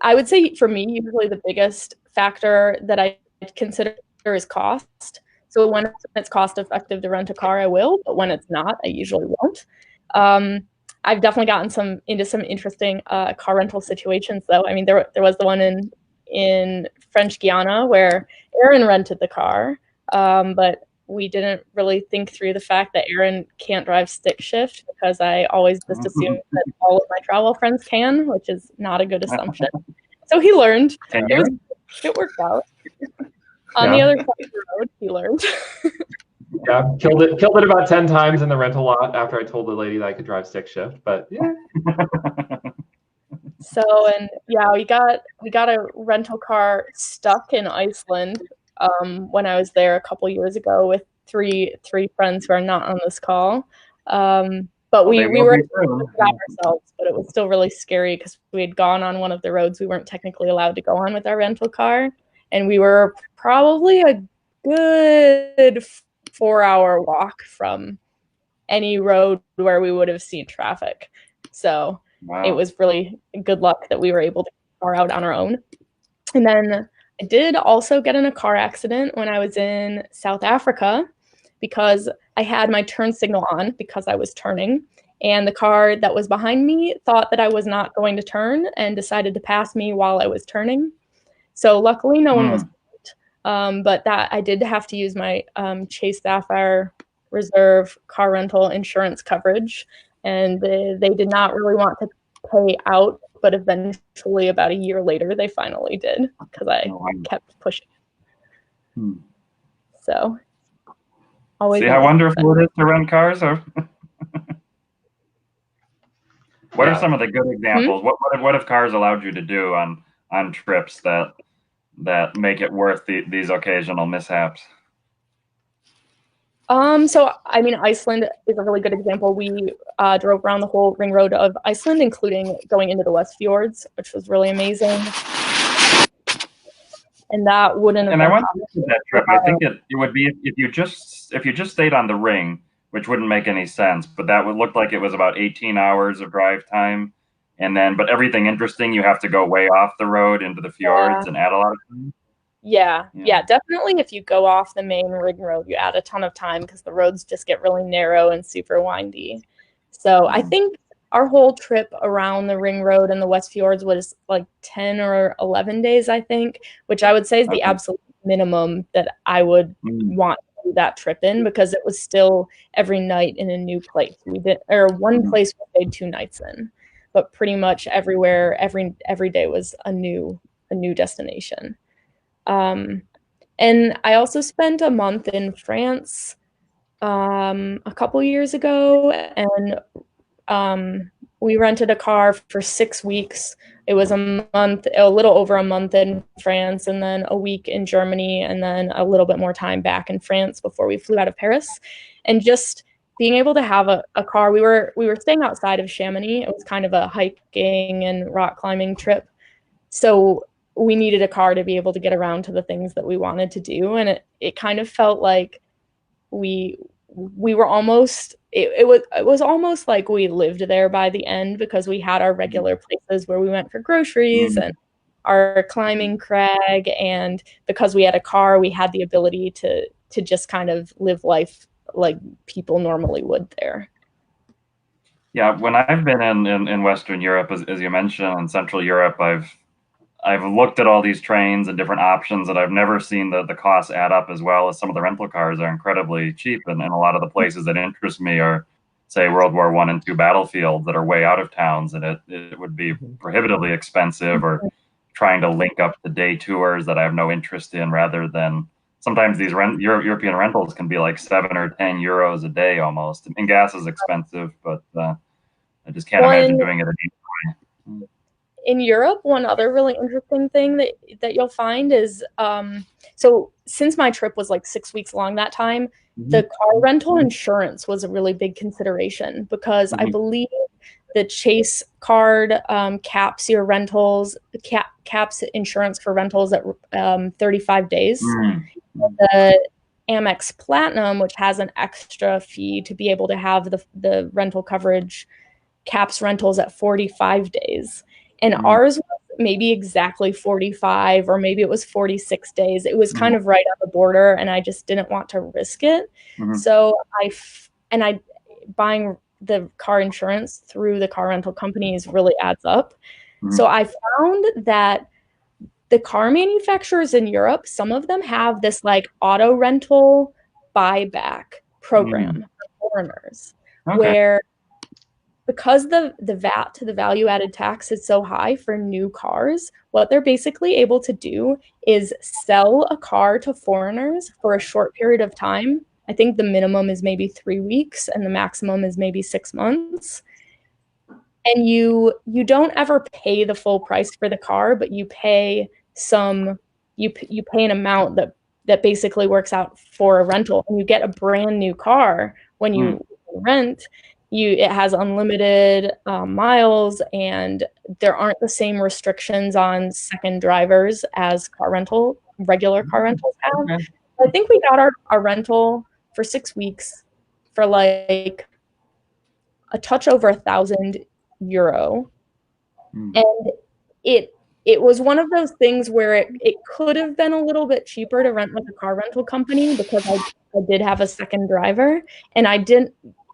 I would say for me, usually the biggest factor that I consider is cost. So when it's cost effective to rent a car, I will, but when it's not, I usually won't. I've definitely gotten into some interesting car rental situations, though. I mean, there was the one in French Guiana where Aaron rented the car, but we didn't really think through the fact that Aaron can't drive stick shift, because I always just assume that all of my travel friends can, which is not a good assumption. So he learned. It worked out. On the other side of the road, he learned. Yeah, killed it about 10 times in the rental lot after I told the lady that I could drive stick shift, but yeah. So, and yeah, we got a rental car stuck in Iceland when I was there a couple years ago with three friends who are not on this call. But Well, they we will were be able to soon. do that ourselves, but it was still really scary because we had gone on one of the roads we weren't technically allowed to go on with our rental car, and we were probably a good 4-hour walk from any road where we would have seen traffic. So it Wow. was really good luck that we were able to get our out on our own. And then I did also get in a car accident when I was in South Africa because I had my turn signal on because I was turning. And the car that was behind me thought that I was not going to turn and decided to pass me while I was turning. So luckily, no one was hurt. But that I did have to use my Chase Sapphire Reserve car rental insurance coverage, and they did not really want to pay out, but eventually, about a year later, they finally did because I kept pushing. So, always. See how wonderful it is to rent cars? Or what are some of the good examples? What have cars allowed you to do on trips that make it worth these occasional mishaps? So I mean, Iceland is a really good example. We drove around the whole ring road of Iceland, including going into the West Fjords, which was really amazing. And that wouldn't have And been I went to that trip. I think it would be if you just stayed on the ring, which wouldn't make any sense, but that would look like it was about 18 hours of drive time. And then, but everything interesting, you have to go way off the road into the fjords and add a lot of time. Yeah, definitely. If you go off the main ring road, you add a ton of time because the roads just get really narrow and super windy. So I think our whole trip around the ring road and the West Fjords was like 10 or 11 days, I think, which I would say is the absolute minimum that I would want to do that trip in, because it was still every night in a new place. We did, or one place we stayed 2 nights in, but pretty much everywhere, every day was a new destination. And I also spent a month in France a couple years ago, and we rented a car for 6 weeks. It was a little over a month in France, and then a week in Germany, and then a little bit more time back in France before we flew out of Paris. And just being able to have a car, we were staying outside of Chamonix. It was kind of a hiking and rock climbing trip. So we needed a car to be able to get around to the things that we wanted to do. And it kind of felt like we were almost, it was almost like we lived there by the end, because we had our regular places where we went for groceries and our climbing crag. And because we had a car, we had the ability to just kind of live life like people normally would there. Yeah, when I've been in Western Europe, as you mentioned, in Central Europe, I've looked at all these trains and different options, and I've never seen the costs add up as well as some of the rental cars are incredibly cheap. And a lot of the places that interest me are, say, World War I and II battlefields that are way out of towns, and it would be prohibitively expensive, or trying to link up to day tours that I have no interest in, rather than sometimes these European rentals can be like 7 or 10 euros a day almost. And gas is expensive, but I just can't imagine doing it anyway. In Europe, one other really interesting thing that you'll find is, so since my trip was like 6 weeks long that time, the car rental insurance was a really big consideration, because I believe the Chase card caps your rentals, caps insurance for rentals at 35 days. The Amex Platinum, which has an extra fee to be able to have the rental coverage, caps rentals at 45 days. And ours was maybe exactly 45, or maybe it was 46 days. It was kind of right on the border, and I just didn't want to risk it. So buying the car insurance through the car rental companies really adds up. So I found that the car manufacturers in Europe, some of them have this like auto rental buyback program for foreigners, where, because the VAT, the value added tax, is so high for new cars, what they're basically able to do is sell a car to foreigners for a short period of time. I think the minimum is maybe 3 weeks and the maximum is maybe 6 months. and you don't ever pay the full price for the car, but you pay you pay an amount that basically works out for a rental, and you get a brand new car when you rent. It has unlimited miles, and there aren't the same restrictions on second drivers as regular car rentals have. Okay. I think we got our rental for 6 weeks for like a touch over €1,000, and it was one of those things where it could have been a little bit cheaper to rent with a car rental company, because I did have a second driver, and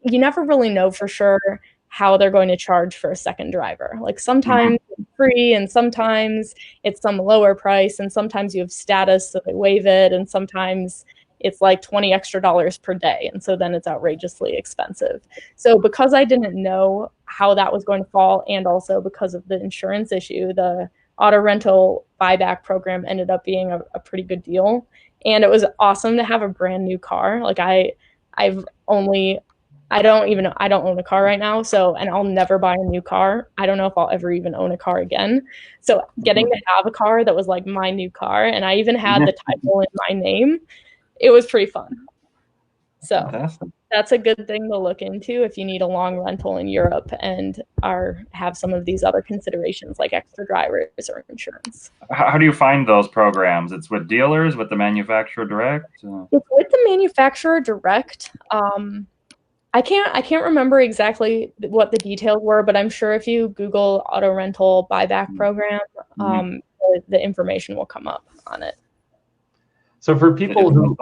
you never really know for sure how they're going to charge for a second driver. Like sometimes it's free, and sometimes it's some lower price, and sometimes you have status, so they waive it, and sometimes it's like $20 extra per day, and so then it's outrageously expensive. So because I didn't know how that was going to fall, and also because of the insurance issue, the auto rental buyback program ended up being a pretty good deal. And it was awesome to have a brand new car. Like I don't own a car right now, and I'll never buy a new car. I don't know if I'll ever even own a car again. So getting to have a car that was like my new car, and I even had the title in my name, it was pretty fun. So Fantastic. That's a good thing to look into if you need a long rental in Europe and have some of these other considerations like extra drivers or insurance. How do you find those programs? It's with dealers, with the manufacturer direct? It's with the manufacturer direct. I can't remember exactly what the details were, but I'm sure if you Google auto rental buyback program, the information will come up on it. So for people who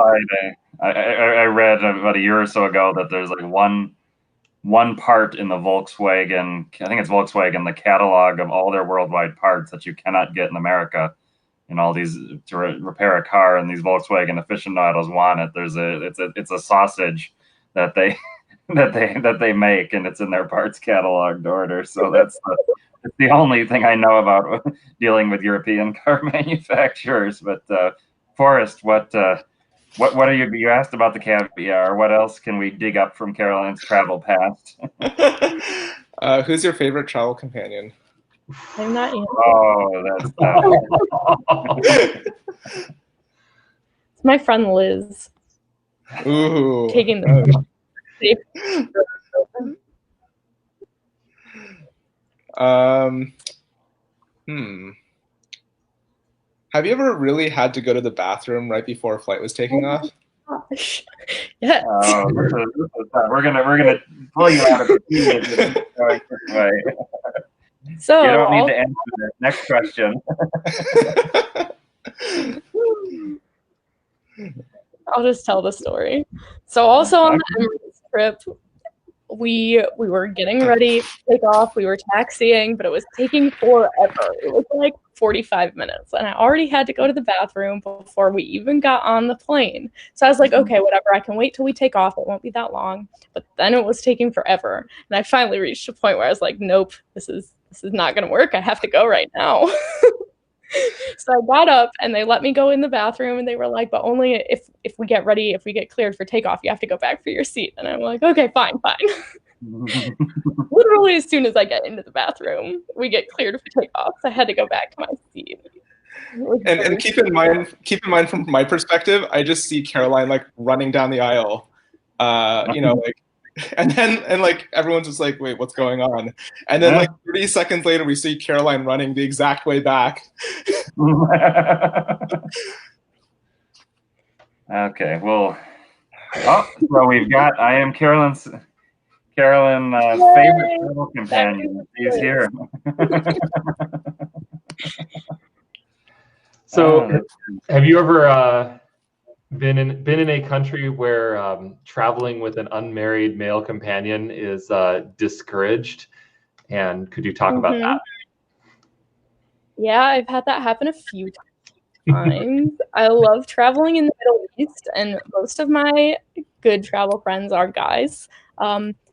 I read about a year or so ago that there's like one part in the Volkswagen, I think it's Volkswagen, the catalog of all their worldwide parts that you cannot get in America. And all these to repair a car, and these Volkswagen aficionados want it. It's a sausage that they that they make, and it's in their parts catalog to order. So that's the only thing I know about dealing with European car manufacturers. But Forrest, what are you asked about the caviar? What else can we dig up from Caroline's travel past? Who's your favorite travel companion? I'm not answering. Oh, that's tough. It's my friend Liz. Ooh. Taking the Have you ever really had to go to the bathroom right before a flight was taking off? Gosh. Yes. We're gonna pull you out of the seat. So you don't need to answer this. Next question. I'll just tell the story. So also on the Emirates trip, we were getting ready to take off. We were taxiing, but it was taking forever. It was like 45 minutes, and I already had to go to the bathroom before we even got on the plane. So I was like, okay, whatever. I can wait till we take off. It won't be that long. But then it was taking forever, and I finally reached a point where I was like, nope, this is not going to work. I have to go right now. So I got up, and they let me go in the bathroom, and they were like, but only if we get ready, if we get cleared for takeoff, you have to go back for your seat. And I'm like, okay, fine. Literally as soon as I get into the bathroom, we get cleared for takeoff. So I had to go back to my seat. And keep in mind from my perspective, I just see Caroline like running down the aisle, and then like everyone's just like, wait, what's going on? And then like 30 seconds later, we see Caroline running the exact way back. Okay, well, so we've got I am Caroline's favorite travel companion. He's here. So, have you ever been in a country where traveling with an unmarried male companion is discouraged? And could you talk about that? Yeah, I've had that happen a few times. I love traveling in the Middle East, and most of my good travel friends are guys.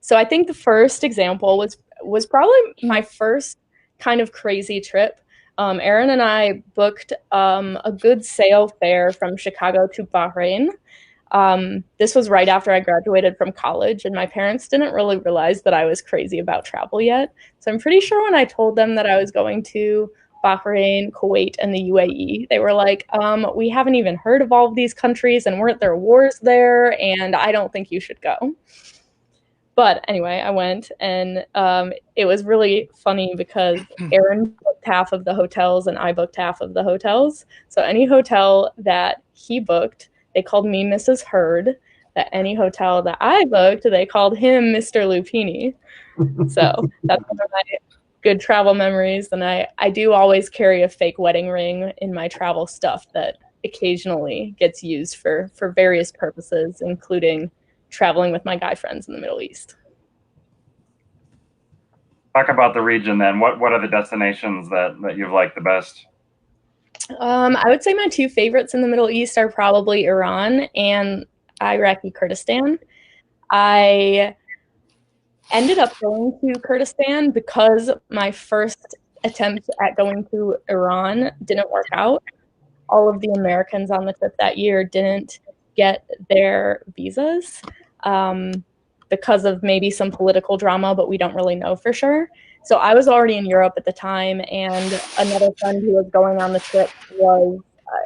So I think the first example was probably my first kind of crazy trip. Aaron and I booked a good sail fare from Chicago to Bahrain. This was right after I graduated from college, and my parents didn't really realize that I was crazy about travel yet. So I'm pretty sure when I told them that I was going to Bahrain, Kuwait, and the UAE, they were like, we haven't even heard of all of these countries, and weren't there wars there? And I don't think you should go. But anyway, I went, and it was really funny because Aaron booked half of the hotels and I booked half of the hotels. So any hotel that he booked, they called me Mrs. Heard. That any hotel that I booked, they called him Mr. Lupini. So that's one of my good travel memories. And I do always carry a fake wedding ring in my travel stuff that occasionally gets used for various purposes, including traveling with my guy friends in the Middle East. Talk about the region then. What are the destinations that you've liked the best? I would say my two favorites in the Middle East are probably Iran and Iraqi Kurdistan. I ended up going to Kurdistan because my first attempt at going to Iran didn't work out. All of the Americans on the trip that year didn't get their visas because of maybe some political drama, but we don't really know for sure. So I was already in Europe at the time, and another friend who was going on the trip was,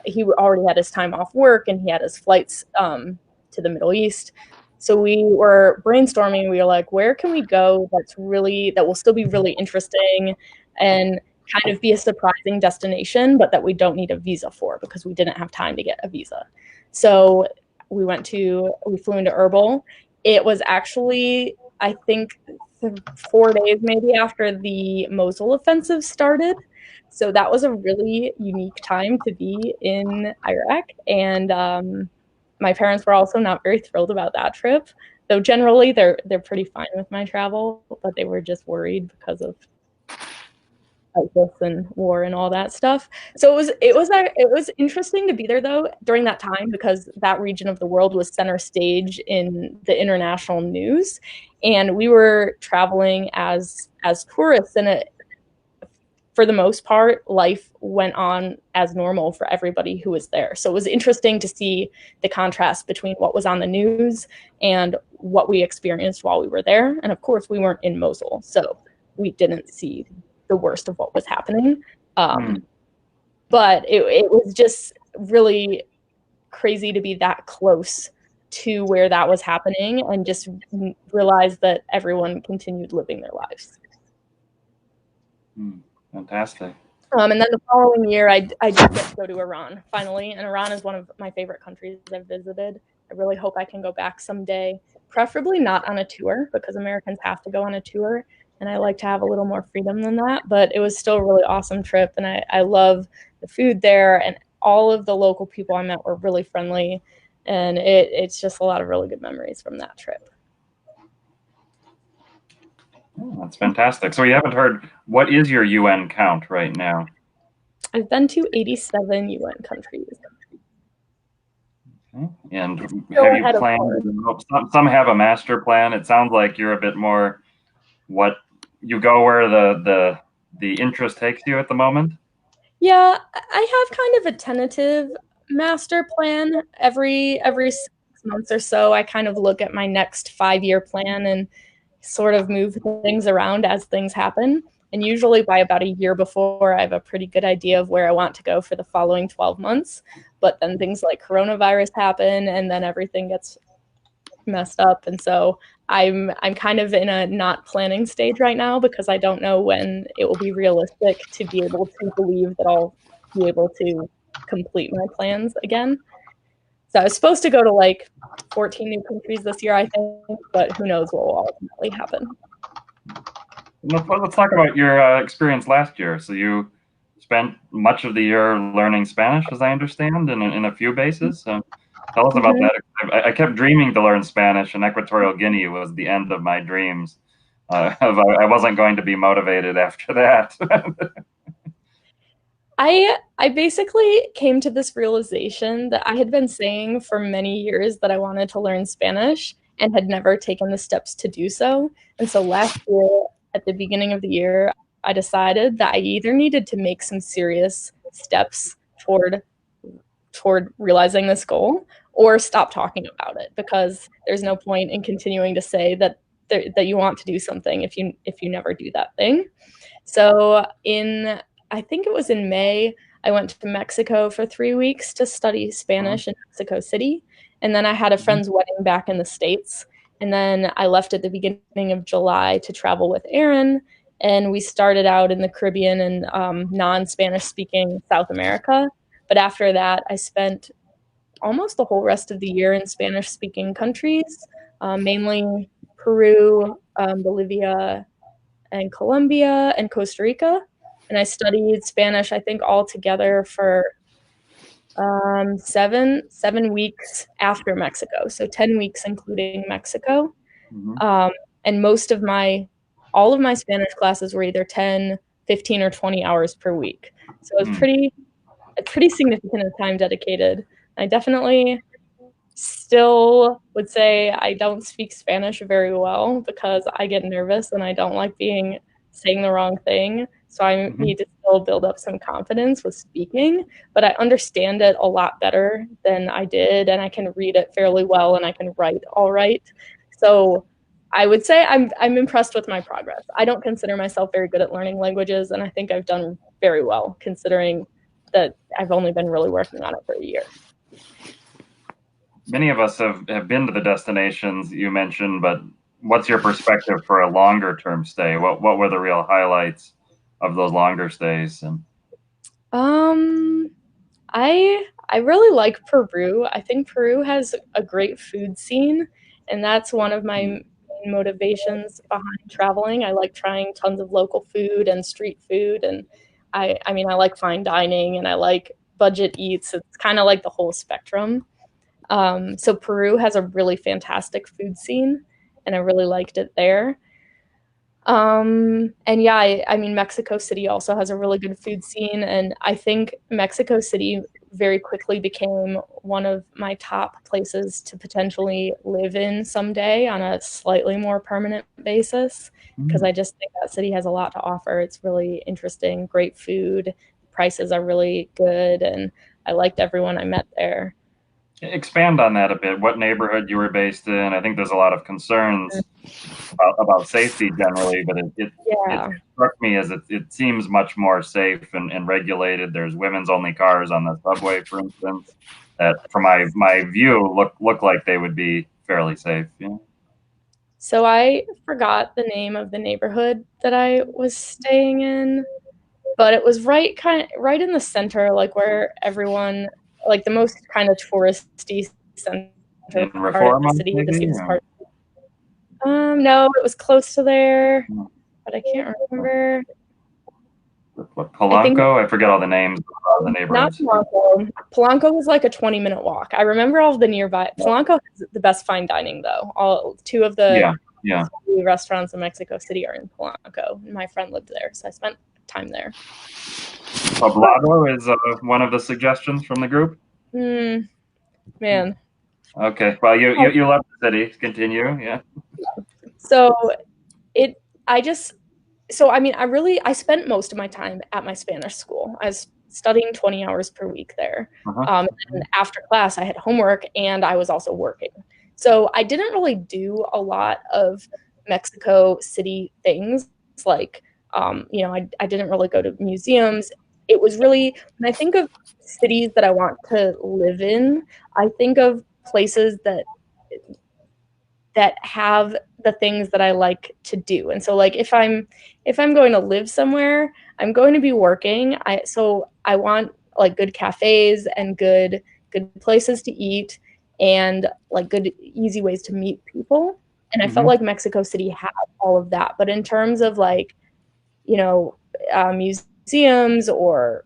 he already had his time off work and he had his flights to the Middle East. So we were brainstorming. We were like, where can we go that will still be really interesting and kind of be a surprising destination, but that we don't need a visa for because we didn't have time to get a visa. So we flew into Erbil. It was actually, I think, 4 days maybe after the Mosul offensive started. So that was a really unique time to be in Iraq. And my parents were also not very thrilled about that trip, though generally they're pretty fine with my travel, but they were just worried because of ISIS and war and all that stuff. So it was interesting to be there though during that time because that region of the world was center stage in the international news, and we were traveling as tourists, and for the most part, life went on as normal for everybody who was there. So it was interesting to see the contrast between what was on the news and what we experienced while we were there. And of course, we weren't in Mosul, so we didn't see the worst of what was happening. But it was just really crazy to be that close to where that was happening and just realize that everyone continued living their lives. Fantastic. And then the following year, I did get to go to Iran, finally. And Iran is one of my favorite countries I've visited. I really hope I can go back someday, preferably not on a tour, because Americans have to go on a tour. And I like to have a little more freedom than that. But it was still a really awesome trip. And I love the food there. And all of the local people I met were really friendly. And it's just a lot of really good memories from that trip. Oh, that's fantastic. So you haven't heard, what is your UN count right now? I've been to 87 UN countries. Okay. And have you planned, some have a master plan. It sounds like you're a bit more, what you go where the interest takes you at the moment? Yeah, I have kind of a tentative master plan. Every 6 months or so, I kind of look at my next 5-year plan and sort of move things around as things happen. And usually by about a year before, I have a pretty good idea of where I want to go for the following 12 months. But then things like coronavirus happen, and then everything gets messed up. And so I'm kind of in a not planning stage right now because I don't know when it will be realistic to be able to believe that I'll be able to complete my plans again. So I was supposed to go to like 14 new countries this year, I think, but who knows what will ultimately happen. Let's talk about your experience last year. So you spent much of the year learning Spanish, as I understand, in a few bases. So tell us about that. I kept dreaming to learn Spanish, and Equatorial Guinea was the end of my dreams. I wasn't going to be motivated after that. I basically came to this realization that I had been saying for many years that I wanted to learn Spanish and had never taken the steps to do so. And so last year, at the beginning of the year, I decided that I either needed to make some serious steps toward realizing this goal, or stop talking about it, because there's no point in continuing to say that you want to do something if you never do that thing. So I think it was in May, I went to Mexico for 3 weeks to study Spanish in Mexico City. And then I had a friend's wedding back in the States. And then I left at the beginning of July to travel with Aaron. And we started out in the Caribbean and non-Spanish speaking South America. But after that, I spent almost the whole rest of the year in Spanish speaking countries, mainly Peru, Bolivia, and Colombia and Costa Rica. And I studied Spanish, I think, all together for 7 weeks after Mexico. So 10 weeks, including Mexico. And all of my Spanish classes were either 10, 15, or 20 hours per week. So it's pretty significant time dedicated. I definitely still would say I don't speak Spanish very well because I get nervous and I don't like saying the wrong thing. So I need to still build up some confidence with speaking, but I understand it a lot better than I did, and I can read it fairly well, and I can write all right. So I would say I'm impressed with my progress. I don't consider myself very good at learning languages, and I think I've done very well considering that I've only been really working on it for a year. Many of us have been to the destinations you mentioned, but what's your perspective for a longer term stay? What were the real highlights of those longer stays? And I really like Peru. I think Peru has a great food scene, and that's one of my main motivations behind traveling. I like trying tons of local food and street food, and I like fine dining, and I like budget eats. It's kind of like the whole spectrum. So Peru has a really fantastic food scene, and I really liked it there. And yeah, I mean, Mexico City also has a really good food scene, and I think Mexico City very quickly became one of my top places to potentially live in someday on a slightly more permanent basis, because I just think that city has a lot to offer. It's really interesting, great food, prices are really good, and I liked everyone I met there. expand on that a bit. What neighborhood you were based in? I think there's a lot of concerns about safety generally, but it struck me as it seems much more safe and regulated. There's women's only cars on the subway, for instance, that from my view look like they would be fairly safe. Yeah. So I forgot the name of the neighborhood that I was staying in, but it was right in the center, like where everyone, like the most kind of touristy center In part of Reforma, the city, maybe, the safest part. No, it was close to there, but I can't remember. What, Polanco? I forget all the names of the neighborhoods. Not Polanco. Polanco was like a 20-minute walk. I remember all of the nearby. Polanco has the best fine dining, though. Two of the restaurants in Mexico City are in Polanco. My friend lived there, so I spent time there. Poblado is one of the suggestions from the group. Man. Okay. Well, you love the city. Continue. Yeah. So I spent most of my time at my Spanish school. I was studying 20 hours per week there. And after class, I had homework and I was also working. So I didn't really do a lot of Mexico City things. Like, I didn't really go to museums. It was really, when I think of cities that I want to live in, I think of places that have the things that I like to do. And so like if I'm going to live somewhere, I'm going to be working. So I want like good cafes and good places to eat and like good easy ways to meet people. And I felt like Mexico City had all of that. But in terms of like, museums or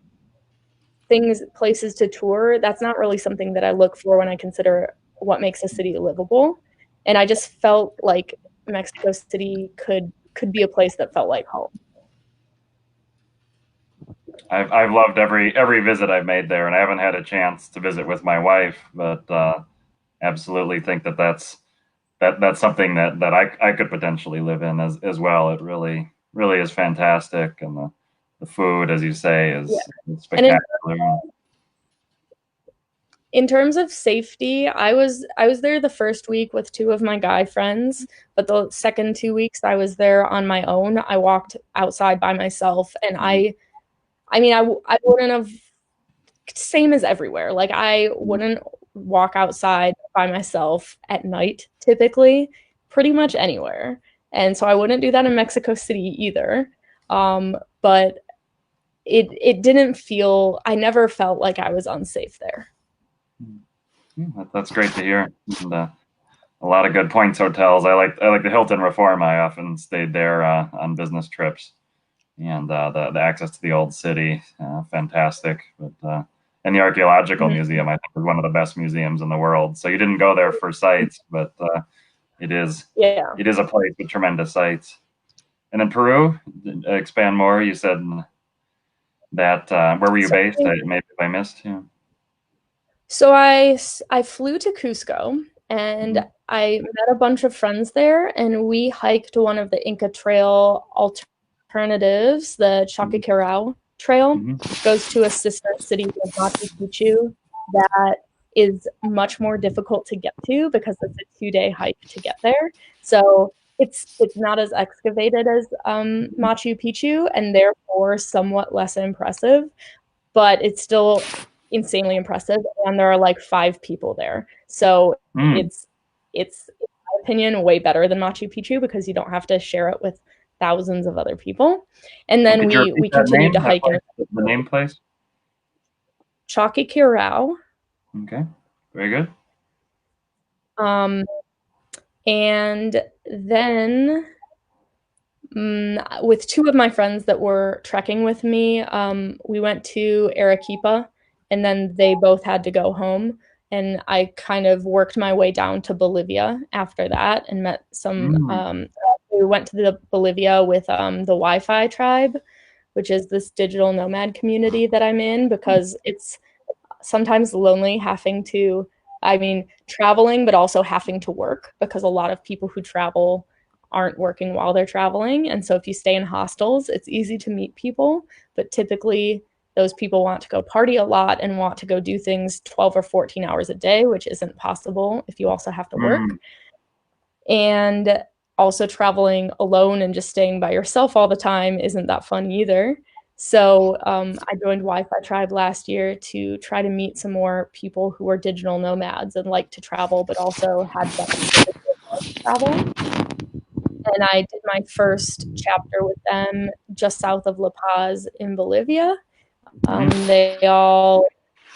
places to tour, that's not really something that I look for when I consider what makes a city livable. And I just felt like Mexico City could be a place that felt like home. I've loved every visit I've made there, and I haven't had a chance to visit with my wife, but absolutely think that's something that I could potentially live in as well. It really is fantastic, and the food, as you say, is spectacular. In terms of safety, I was there the first week with two of my guy friends, but the second 2 weeks I was there on my own. I walked outside by myself, and I mean, I wouldn't have, same as everywhere. Like I wouldn't walk outside by myself at night typically, pretty much anywhere. And so I wouldn't do that in Mexico City either. But it didn't feel, I never felt like I was unsafe there. That's great to hear. And, a lot of good points hotels. I like the Hilton Reform. I often stayed there on business trips, and the access to the old city, fantastic. But and the archaeological museum, I think, is one of the best museums in the world. So you didn't go there for sights, but it is a place with tremendous sights. And in Peru, expand more. You said that where were you based? Maybe I missed. Yeah. So I flew to Cusco, and I met a bunch of friends there, and we hiked one of the Inca Trail alternatives, the Choqquequirao Trail. It goes to a sister city of Machu Picchu that is much more difficult to get to because it's a 2-day hike to get there. So it's not as excavated as Machu Picchu, and therefore somewhat less impressive, but it's still insanely impressive, and there are like 5 people there. So it's in my opinion way better than Machu Picchu because you don't have to share it with thousands of other people. And then we continued to hike in the name place. Choqquequirao. Okay, very good. And then with 2 of my friends that were trekking with me, we went to Arequipa, and then they both had to go home. And I kind of worked my way down to Bolivia after that and met some, we went to Bolivia with the Wi-Fi tribe, which is this digital nomad community that I'm in, because it's sometimes lonely having to, traveling, but also having to work, because a lot of people who travel aren't working while they're traveling. And so if you stay in hostels, it's easy to meet people, but typically those people want to go party a lot and want to go do things 12 or 14 hours a day, which isn't possible if you also have to work. And also traveling alone and just staying by yourself all the time isn't that fun either. So I joined Wi-Fi Tribe last year to try to meet some more people who are digital nomads and like to travel, but also had that travel. And I did my first chapter with them just south of La Paz in Bolivia. They all,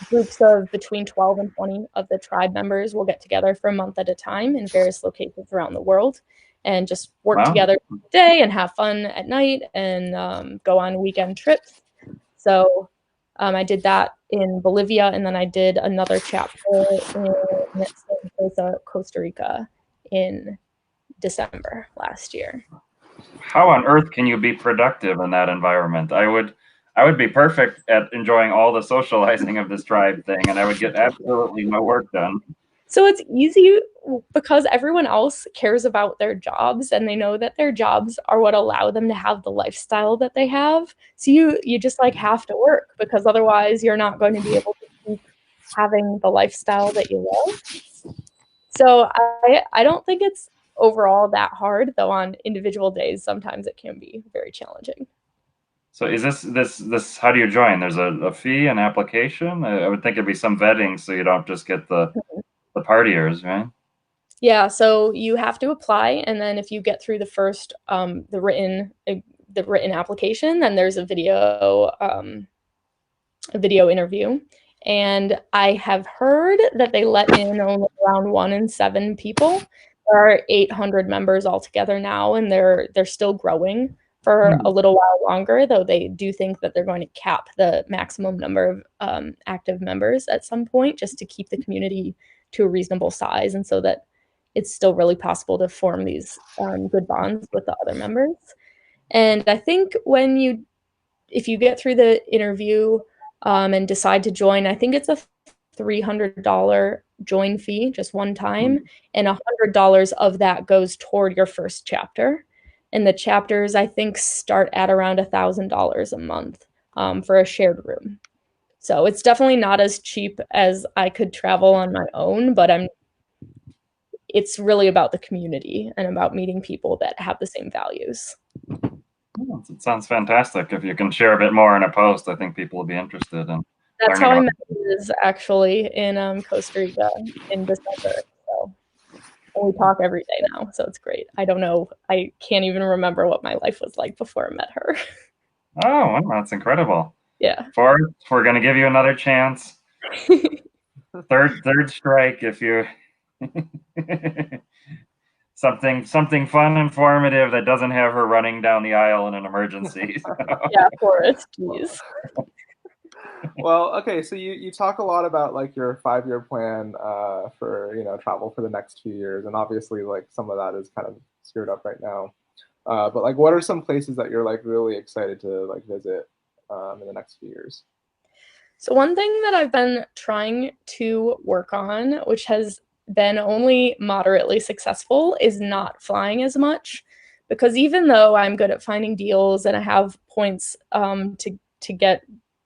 groups of between 12 and 20 of the tribe everybody will get together for a month at a time in various locations around the world and just work together day and have fun at night and go on weekend trips. So I did that in Bolivia, and then I did another chapter in Costa Rica in December last year. How on earth can you be productive in that environment? I would be perfect at enjoying all the socializing of this tribe thing, and I would get absolutely no work done. So it's easy because everyone else cares about their jobs, and they know that their jobs are what allow them to have the lifestyle that they have. So you just like have to work, because otherwise you're not going to be able to keep having the lifestyle that you love. So I don't think it's overall that hard, though on individual days sometimes it can be very challenging. So is this how do you join? There's a fee, an application? I would think it'd be some vetting so you don't just get the partiers, right? Yeah, so you have to apply, and then if you get through the first the written application, then there's a video interview. And I have heard that they let in only around 1 in 7 people. There are 800 members altogether now, and they're still growing for a little while longer, though they do think that they're going to cap the maximum number of active members at some point, just to keep the community to a reasonable size, and so that it's still really possible to form these good bonds with the other members. And I think if you get through the interview and decide to join, I think it's a $300 join fee, just one time, and $100 of that goes toward your first chapter. And the chapters, I think, start at around $1,000 a month for a shared room. So it's definitely not as cheap as I could travel on my own, but it's really about the community and about meeting people that have the same values. It sounds fantastic. If you can share a bit more in a post, I think people will be interested in That's how I learning met Liz, actually, in Costa Rica in December. So, and we talk every day now, so it's great. I don't know. I can't even remember what my life was like before I met her. Oh, wow, that's incredible. Yeah. Forrest, we're going to give you another chance. Third strike if you something fun, informative that doesn't have her running down the aisle in an emergency. Yeah, Forrest, please. Well, okay, so you talk a lot about like your 5-year plan for travel for the next few years, and obviously like some of that is kind of screwed up right now. But like, what are some places that you're like really excited to like visit in the next few years? So one thing that I've been trying to work on, which has been only moderately successful, is not flying as much. Because even though I'm good at finding deals and I have points to get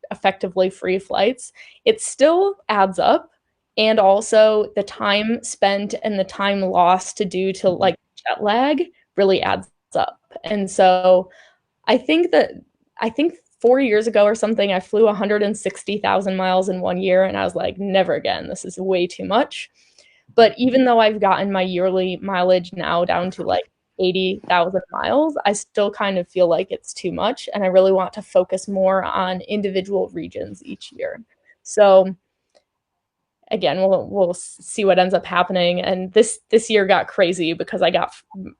effectively free flights, it still adds up. And also the time spent and the time lost to due to like jet lag really adds up. And so I think 4 years ago or something, I flew 160,000 miles in 1 year, and I was like, never again. This is way too much. But even though I've gotten my yearly mileage now down to like 80,000 miles, I still kind of feel like it's too much, and I really want to focus more on individual regions each year. So again, we'll see what ends up happening. And this year got crazy because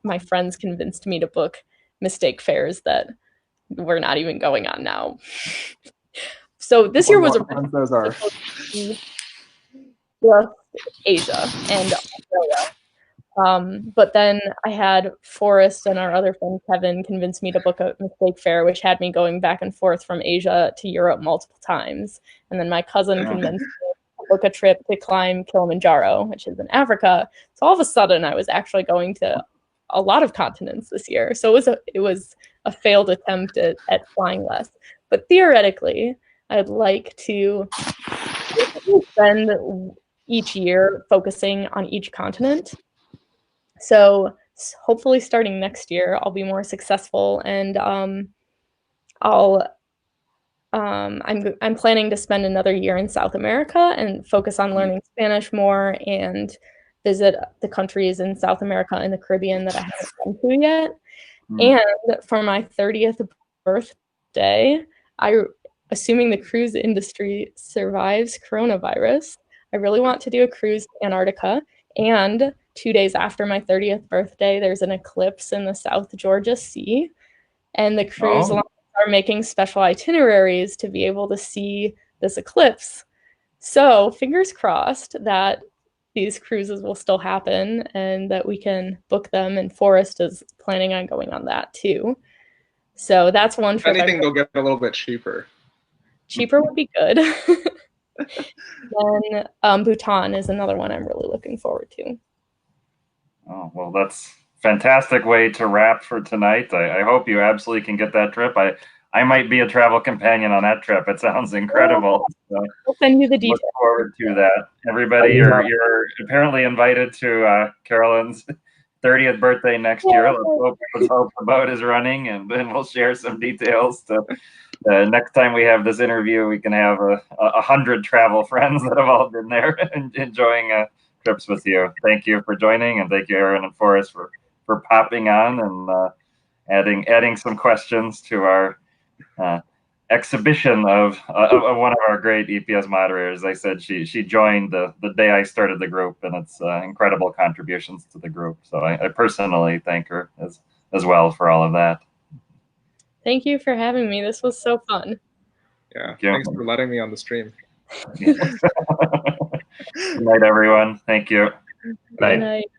my friends convinced me to book mistake fares that we're not even going on now. So this year was those are just Asia and Australia. But then I had Forrest and our other friend Kevin convince me to book a mistake fare, which had me going back and forth from Asia to Europe multiple times. And then my cousin convinced me to book a trip to climb Kilimanjaro, which is in Africa. So all of a sudden I was actually going to a lot of continents this year. So it was a failed attempt at flying less. But theoretically, I'd like to spend each year focusing on each continent. So hopefully starting next year, I'll be more successful, and I'm planning to spend another year in South America and focus on learning Spanish more and visit the countries in South America and the Caribbean that I haven't been to yet. And for my 30th birthday, assuming the cruise industry survives coronavirus, I really want to do a cruise to Antarctica. And 2 days after my 30th birthday, there's an eclipse in the South Georgia Sea. And the cruise lines are making special itineraries to be able to see this eclipse. So fingers crossed that these cruises will still happen and that we can book them. And Forrest is planning on going on that too. So that's one trip. Anything they'll get a little bit cheaper. Cheaper would be good. Then Bhutan is another one I'm really looking forward to. Oh, well, that's fantastic way to wrap for tonight. I hope you absolutely can get that trip. I might be a travel companion on that trip. It sounds incredible. So I'll send you the details. Look forward to that. Everybody, you're apparently invited to Carolyn's 30th birthday next year. Let's hope the boat is running, and then we'll share some details. Next time we have this interview, we can have 100 travel friends that have all been there and enjoying trips with you. Thank you for joining, and thank you, Aaron and Forrest, for popping on and adding some questions to our exhibition of one of our great EPS moderators. I said she joined the day I started the group, and it's incredible contributions to the group. So I personally thank her as well for all of that. Thank you for having me. This was so fun. Yeah, thanks for letting me on the stream. Good night, everyone. Thank you. Good night.